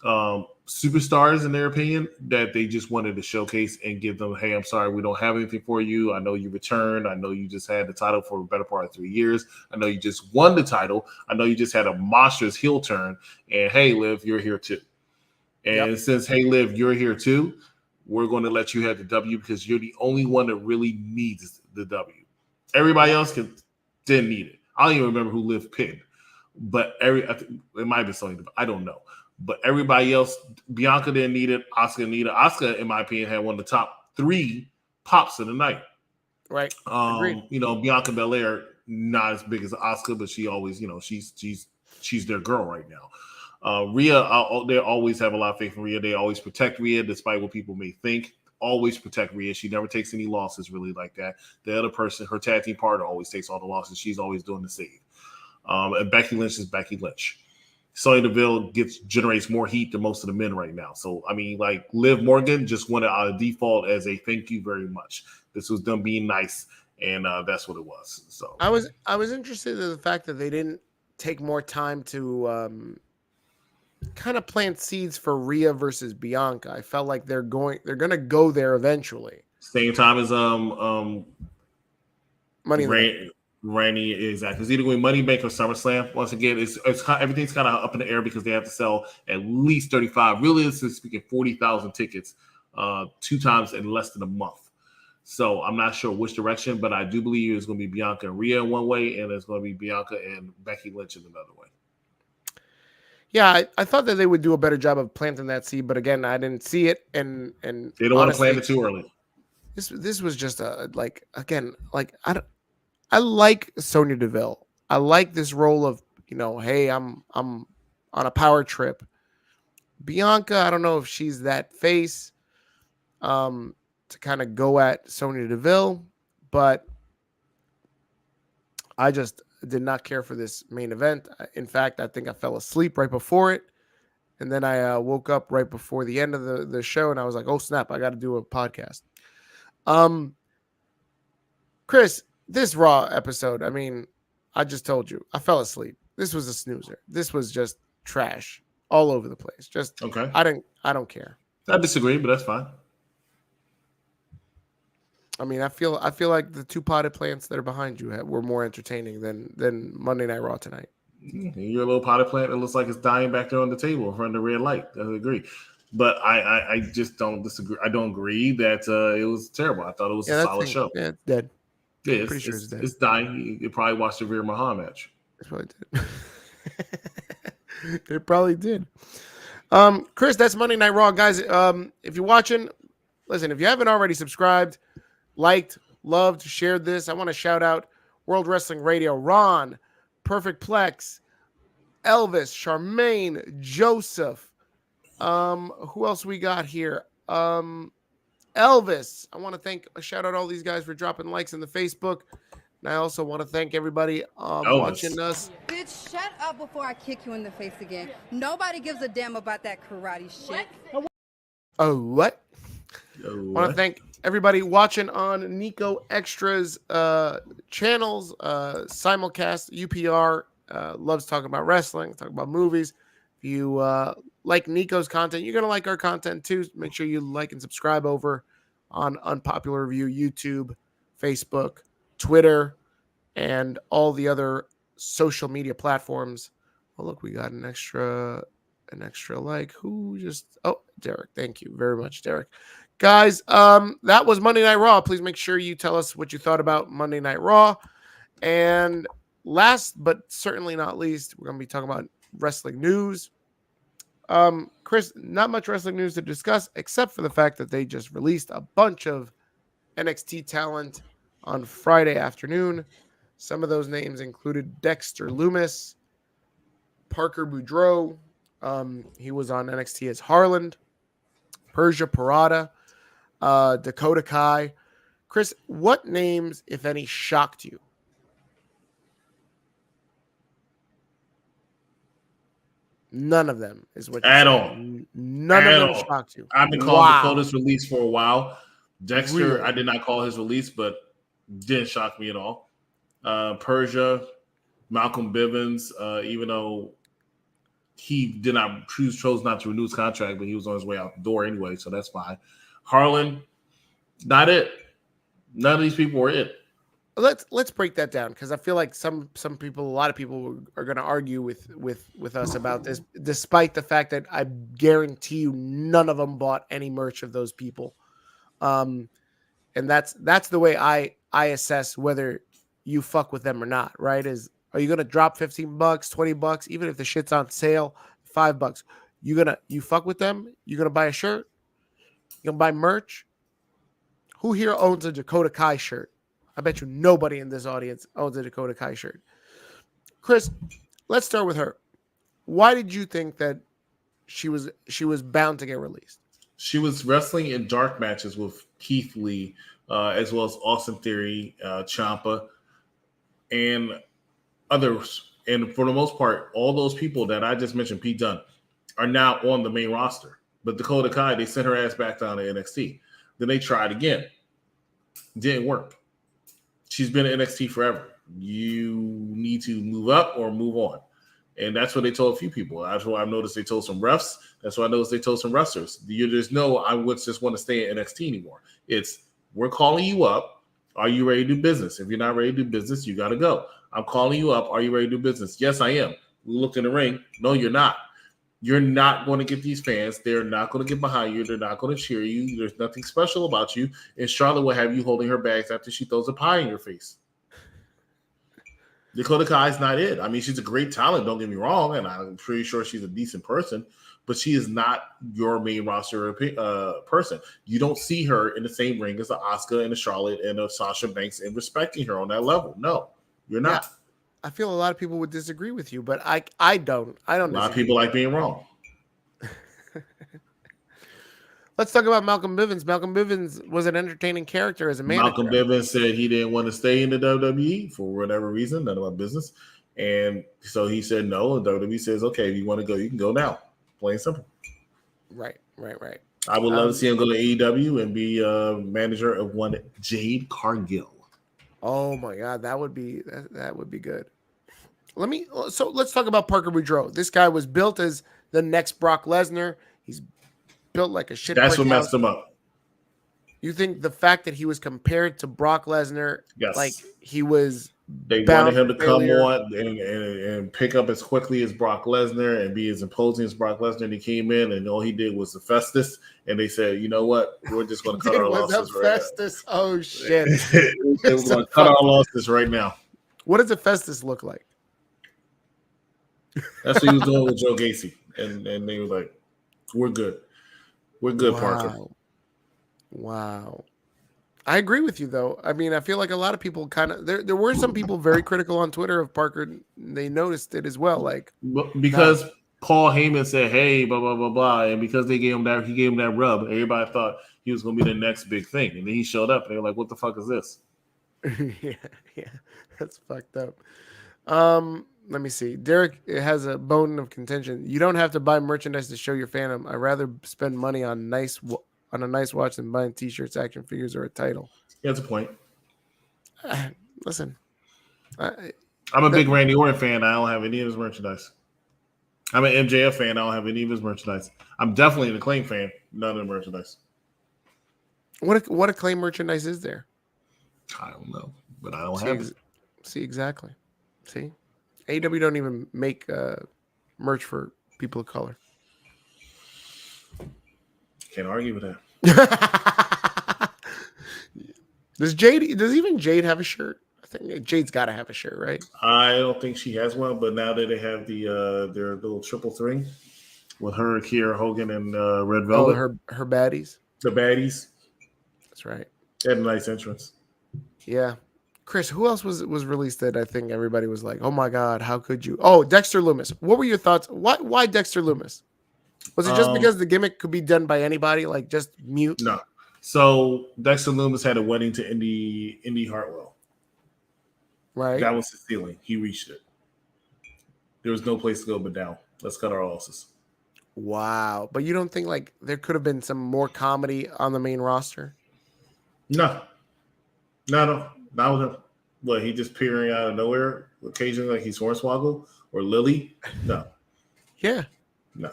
superstars, in their opinion, that they just wanted to showcase and give them, hey, I'm sorry, we don't have anything for you. I know you returned. I know you just had the title for a better part of 3 years. I know you just won the title. I know you just had a monstrous heel turn. And hey, Liv, you're here too. And since, hey, Liv, you're here too, we're going to let you have the W because you're the only one that really needs the W. Everybody else didn't need it. I don't even remember who Liv pinned, but it might have been Sonya, but I don't know. But everybody else, Bianca didn't need it. Asuka needed it. Asuka, in my opinion, had one of the top 3 pops of the night. Right. Bianca Belair, not as big as Asuka, but she always, she's their girl right now. Rhea, they always have a lot of faith in Rhea. They always protect Rhea, despite what people may think. Always protect Rhea. She never takes any losses, really, like that. The other person, her tag team partner, always takes all the losses. She's always doing the save. And Becky Lynch is Becky Lynch. Sonya Deville generates more heat than most of the men right now. So, I mean, like Liv Morgan just wanted out of default as a thank you very much. This was them being nice, and that's what it was. So I was interested in the fact that they didn't take more time to kind of plant seeds for Rhea versus Bianca. I felt like they're gonna go there eventually. same time as Money in the Bank. Randy, exactly. It's either going Money Bank or SummerSlam. Once again, it's everything's kind of up in the air because they have to sell at least 35, realistically speaking, 40,000 tickets 2 times in less than a month. So I'm not sure which direction, but I do believe it's going to be Bianca and Rhea in one way, and it's going to be Bianca and Becky Lynch in another way. Yeah, I thought that they would do a better job of planting that seed, but again, I didn't see it, and they don't want to plant it too early. This was just I like Sonya Deville. I like this role of, hey, I'm on a power trip. Bianca, I don't know if she's that face to kind of go at Sonya Deville, but I just did not care for this main event. In fact, I think I fell asleep right before it, and then I woke up right before the end of the show, and I was like, oh snap, I got to do a podcast. Chris, this Raw episode, I mean, I just told you, I fell asleep. This was a snoozer. This was just trash all over the place. Just okay. I don't care. I disagree, but that's fine. I mean, I feel like the 2 potted plants that are behind you were more entertaining than Monday Night Raw tonight. You're a little potted plant that looks like it's dying back there on the table in front of the red light. I agree. But I just don't disagree. I don't agree that it was terrible. I thought it was a solid show. Yeah, it's dead. Yeah, Pretty sure it's dead. It's dying. You probably watched the Veer Mahan match. That's what it did. It probably did. Chris, that's Monday Night Raw, guys. If you're watching, listen. If you haven't already subscribed, liked, loved, shared this, I want to shout out World Wrestling Radio, Ron, Perfect Plex, Elvis, Charmaine, Joseph. Who else we got here? Elvis. I want to shout out all these guys for dropping likes in the Facebook. And I also want to thank everybody watching us. Bitch, shut up before I kick you in the face again. Nobody gives a damn about that karate shit. Oh, what? I want to thank everybody watching on Nico Extra's channels, simulcast, UPR, loves talking about wrestling, talking about movies. If you like Nico's content, you're going to like our content too. Make sure you like and subscribe over on Unpopular Review, YouTube, Facebook, Twitter, and all the other social media platforms. Oh, look, we got an extra like. Derek. Thank you very much, Derek. Guys, that was Monday Night Raw. Please make sure you tell us what you thought about Monday Night Raw. And last but certainly not least, we're going to be talking about wrestling news. Chris, not much wrestling news to discuss except for the fact that they just released a bunch of NXT talent on Friday afternoon. Some of those names included Dexter Lumis, Parker Boudreaux. He was on NXT as Harland, Persia Parada, Dakota Kai. Chris, what names, if any, shocked you? None of them is what at all. None of them shocked you. I've been calling Dakota's release for a while. Dexter, really? I did not call his release, but didn't shock me at all. Persia, Malcolm Bivens, even though he chose not to renew his contract, but he was on his way out the door anyway, so that's fine. Harlan, not it. None of these people were it. Let's break that down because I feel like some people, a lot of people are going to argue with us about this, despite the fact that I guarantee you none of them bought any merch of those people. And that's the way I assess whether you fuck with them or not, right? Are you going to drop $15, $20, even if the shit's on sale, $5? You fuck with them? You're going to buy a shirt? You're going to buy merch? Who here owns a Dakota Kai shirt? I bet you nobody in this audience owns a Dakota Kai shirt. Chris, let's start with her. Why did you think that she was bound to get released? She was wrestling in dark matches with Keith Lee, as well as Austin Theory, Ciampa, and others. And for the most part, all those people that I just mentioned, Pete Dunne, are now on the main roster. But Dakota Kai, they sent her ass back down to NXT. Then they tried again. Didn't work. She's been at NXT forever. You need to move up or move on. And that's what they told a few people. That's what I've noticed they told some refs. That's what I noticed they told some wrestlers. There's no, I would just want to stay in NXT anymore. It's, we're calling you up. Are you ready to do business? If you're not ready to do business, you got to go. I'm calling you up. Are you ready to do business? Yes, I am. We looked in the ring. No, you're not. You're not going to get these fans. They're not going to get behind you. They're not going to cheer you. There's nothing special about you. And Charlotte will have you holding her bags after she throws a pie in your face. Dakota Kai's not it. I mean, she's a great talent, don't get me wrong, and I'm pretty sure she's a decent person, but she is not your main roster person. You don't see her in the same ring as a Asuka and a Charlotte and a Sasha Banks and respecting her on that level. No, you're not. Yeah, I feel a lot of people would disagree with you, but I don't. A lot of people like being wrong. Let's talk about Malcolm Bivens. Malcolm Bivens was an entertaining character as a manager. Malcolm Bivens said he didn't want to stay in the WWE for whatever reason, none of my business. And so he said no, and WWE says, okay, if you want to go, you can go now. Plain and simple. Right. I would love to see him go to AEW and be a manager of one Jade Cargill. Oh my God, that would be good. Let's talk about Parker Boudreaux. This guy was built as the next Brock Lesnar. He's built like a shit. That's what messed him up. You think the fact that he was compared to Brock Lesnar, yes, like he was, they wanted him to come on and pick up as quickly as Brock Lesnar and be as imposing as Brock Lesnar. And he came in and all he did was the Festus. And they said, you know what? We're just going to cut our losses right Festus. Now. Oh shit! We're going to cut our losses right now. What does a Festus look like? That's what he was doing with Joe Gacy, and they were like, "We're good, we're good, wow. Parker." Wow, I agree with you though. I mean, I feel like a lot of people kind of there were some people very critical on Twitter of Parker. They noticed it as well, like because Paul Heyman said, "Hey, blah blah blah blah," and because he gave him that rub, everybody thought he was going to be the next big thing, and then he showed up, and they were like, "What the fuck is this?" yeah, that's fucked up. Let me see. Derek has a bone of contention. You don't have to buy merchandise to show your fandom. I'd rather spend money on a nice watch than buying t-shirts, action figures, or a title. Yeah, that's a point. Listen, I'm a big Randy Orton fan. I don't have any of his merchandise. I'm an MJF fan. I don't have any of his merchandise. I'm definitely an Acclaim fan. None of the merchandise. What Acclaim merchandise is there? I don't know, but I don't have it. See, exactly. See? AEW don't even make merch for people of color. Can't argue with that. Does even Jade have a shirt? I think Jade's got to have a shirt, right? I don't think she has one, but now that they have their little triple thing with her, Kiera Hogan, and Red Velvet. Oh, her baddies. The baddies. That's right. They had a nice entrance. Yeah. Chris, who else was released that I think everybody was like, oh my God, how could you? Oh, Dexter Lumis. What were your thoughts? Why Dexter Lumis? Was it just because the gimmick could be done by anybody, like just mute? No. So Dexter Lumis had a wedding to Indy Hartwell. Right. That was his ceiling. He reached it. There was no place to go but down. Let's cut our losses. Wow. But you don't think like there could have been some more comedy on the main roster? No. Not with him. What, he just peering out of nowhere occasionally like he's Hornswoggle or Lily? No. Yeah. No.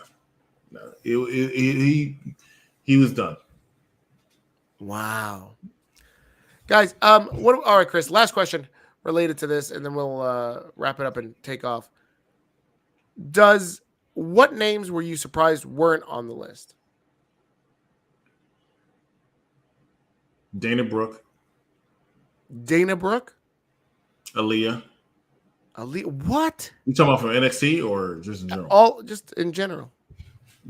He was done. Wow. Guys, all right, Chris, last question related to this, and then we'll wrap it up and take off. What names were you surprised weren't on the list? Dana Brooke. Aaliyah. What? You talking about from NXT or just in general? Just in general.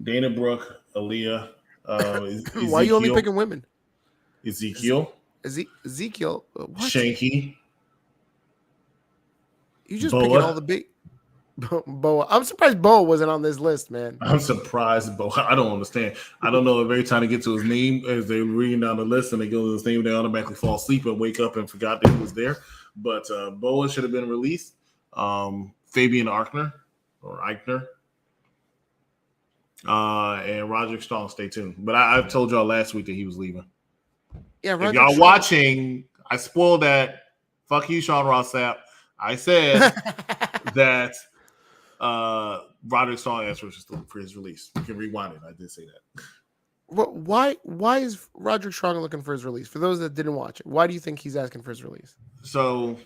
Dana Brooke, Aaliyah. Why are you only picking women? Ezekiel. Ezekiel. What? Shanky. You just picking all the big. Boa. I'm surprised Boa wasn't on this list, man. I'm surprised Boa. I don't understand. I don't know if every time they get to his name, as they're reading down the list and they go to his name, they automatically fall asleep and wake up and forgot that he was there. But Boa should have been released. Fabian Eichner. And Roderick Strong, stay tuned. But I told y'all last week that he was leaving. Yeah, if Roderick y'all Strong. watching, I spoiled that. Fuck you, Sean Ross Sapp. I said that Roderick Strong asked for his release. You can rewind it. I did say that. Well, why is Roderick Strong looking for his release? For those that didn't watch it, why do you think he's asking for his release? So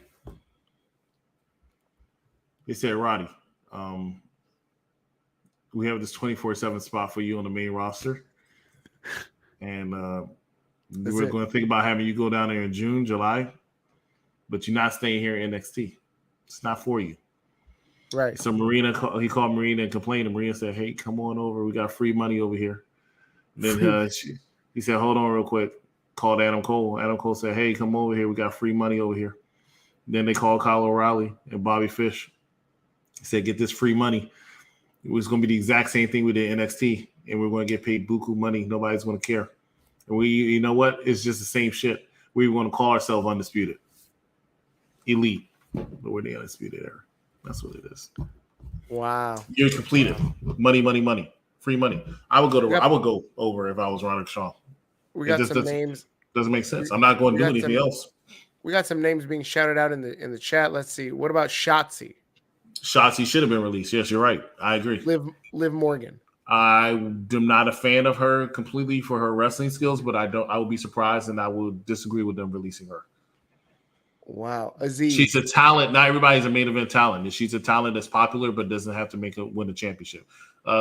they said, Roddy, we have this 24/7 spot for you on the main roster. And we're going to think about having you go down there in June, July, but you're not staying here in NXT. It's not for you. Right. So he called Marina and complained, and Marina said, hey, come on over. We got free money over here. Then he said, hold on real quick. Called Adam Cole. Adam Cole said, hey, come over here. We got free money over here. Then they called Kyle O'Reilly and Bobby Fish. He said, get this free money. It was going to be the exact same thing we did in NXT, and we're going to get paid buku money. Nobody's going to care. And you know what? It's just the same shit. We want to call ourselves Undisputed. Elite. But we're the Undisputed Era. That's what it is. Wow. You're completed. Money. Free money. I would go over if I was Roderick Strong. We got some names. Doesn't make sense. I'm not going to do anything else. We got some names being shouted out in the chat. Let's see. What about Shotzi? Shotzi should have been released. Yes, you're right. I agree. Liv Morgan. I am not a fan of her completely for her wrestling skills, but I would be surprised and I would disagree with them releasing her. Wow. Aziz. She's a talent. Not everybody's a main event talent. She's a talent that's popular but doesn't have to win a championship.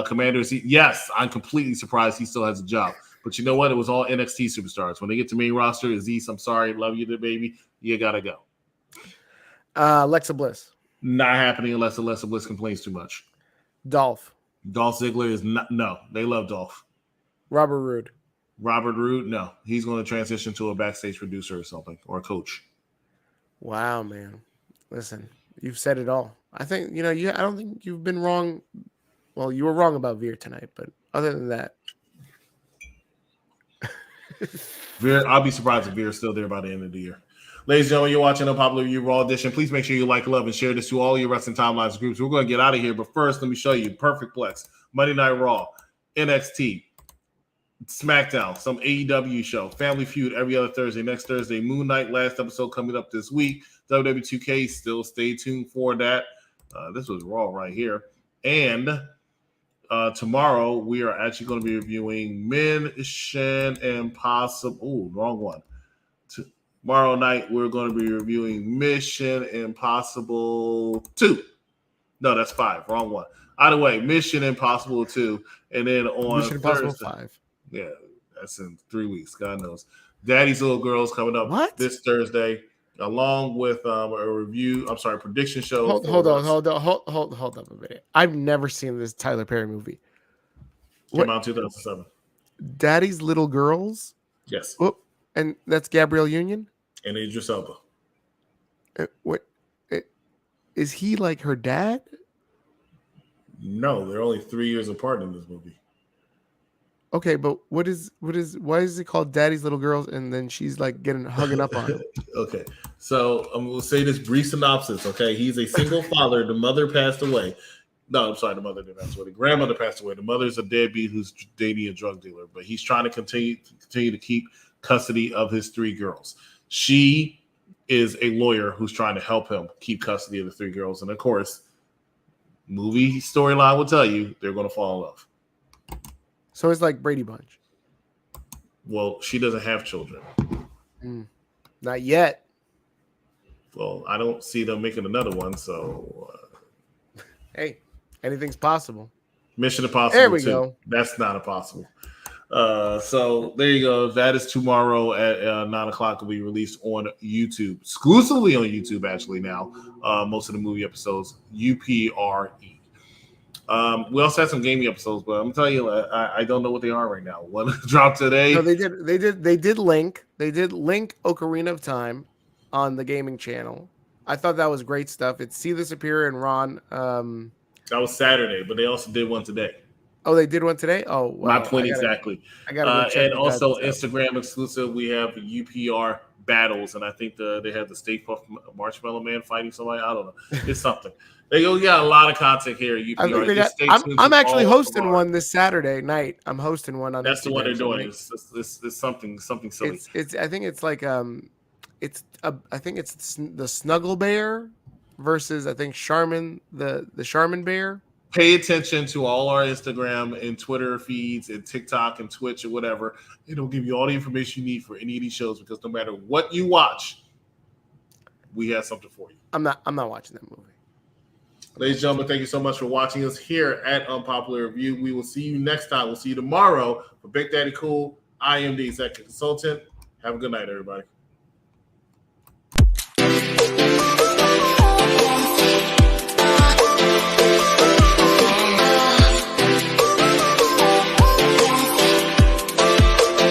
Commander Aziz, yes, I'm completely surprised he still has a job. But you know what? It was all NXT superstars. When they get to main roster, Aziz, I'm sorry, love you, baby. You gotta go. Alexa Bliss. Not happening unless Alexa Bliss complains too much. Dolph Ziggler is not. No, they love Dolph. Robert Roode, no. He's going to transition to a backstage producer or something, or a coach. Wow, man. Listen, you've said it all. I think, I don't think you've been wrong. Well, you were wrong about Veer tonight, but other than that. Veer, I'll be surprised if Veer is still there by the end of the year. Ladies and gentlemen, you're watching Unpopular Review Raw Edition. Please make sure you like, love, and share this to all your Wrestling Timelines groups. We're going to get out of here, but first, let me show you Perfect Plex, Monday Night Raw, NXT, SmackDown, some AEW show, Family Feud every other Thursday. Next Thursday, Moon Knight, last episode coming up this week. WWE 2K, still stay tuned for that. This was Raw right here. And tomorrow, we are actually going to be reviewing Mission Impossible. Ooh, wrong one. Tomorrow night, we're going to be reviewing Mission Impossible 2. No, that's 5. Wrong one. Either way, Mission Impossible 2. And then on Mission Impossible Thursday, 5. Yeah, that's in 3 weeks. God knows. Daddy's Little Girls coming up this Thursday, along with a prediction show. Hold up a minute. I've never seen this Tyler Perry movie. Came out in 2007. Daddy's Little Girls? Yes. Oh, and that's Gabrielle Union? And Idris Elba. Is he like her dad? No, they're only 3 years apart in this movie. Okay, but why is it called Daddy's Little Girls and then she's like hugging up on him? Okay, so I'm going to say this brief synopsis, okay? He's a single father. The mother passed away. No, I'm sorry, the mother didn't pass away. The grandmother passed away. The mother's a deadbeat who's dating a drug dealer, but he's trying to continue to keep custody of his 3 girls. She is a lawyer who's trying to help him keep custody of the 3 girls. And of course, movie storyline will tell you they're going to fall in love. So it's like Brady Bunch. Well, she doesn't have children. Not yet. Well, I don't see them making another one, so... Hey, anything's possible. Mission Impossible. There we go. That's not impossible. So there you go. That is tomorrow at 9 o'clock. Will be released on YouTube, exclusively on YouTube. Actually, now most of the movie episodes UPRE. We also had some gaming episodes, but I'm telling you, I don't know what they are right now. One dropped today. No, they did link Ocarina of Time on the gaming channel. I thought that was great stuff. It's See the Superior and Ron. That was Saturday, but they also did one today. Oh, they did one today? Oh, wow. My point exactly. I got and also Instagram exclusive, we have UPR battles, and I think they had the Stay Puft Marshmallow Man fighting somebody. I don't know. It's something. They got a lot of content here. I'm actually hosting one this Saturday night. I'm hosting one on. That's the one they're doing. So it's something silly. It's I think it's like I think it's the Snuggle Bear versus I think Charmin the Charmin Bear. Pay attention to all our Instagram and Twitter feeds and TikTok and Twitch or whatever. It'll give you all the information you need for any of these shows, because no matter what you watch, we have something for you. I'm not watching that movie. Ladies and gentlemen, thank you so much for watching us here at Unpopular Review. We will see you next time. We'll see you tomorrow. For Big Daddy Cool, I am the executive consultant. Have a good night, everybody.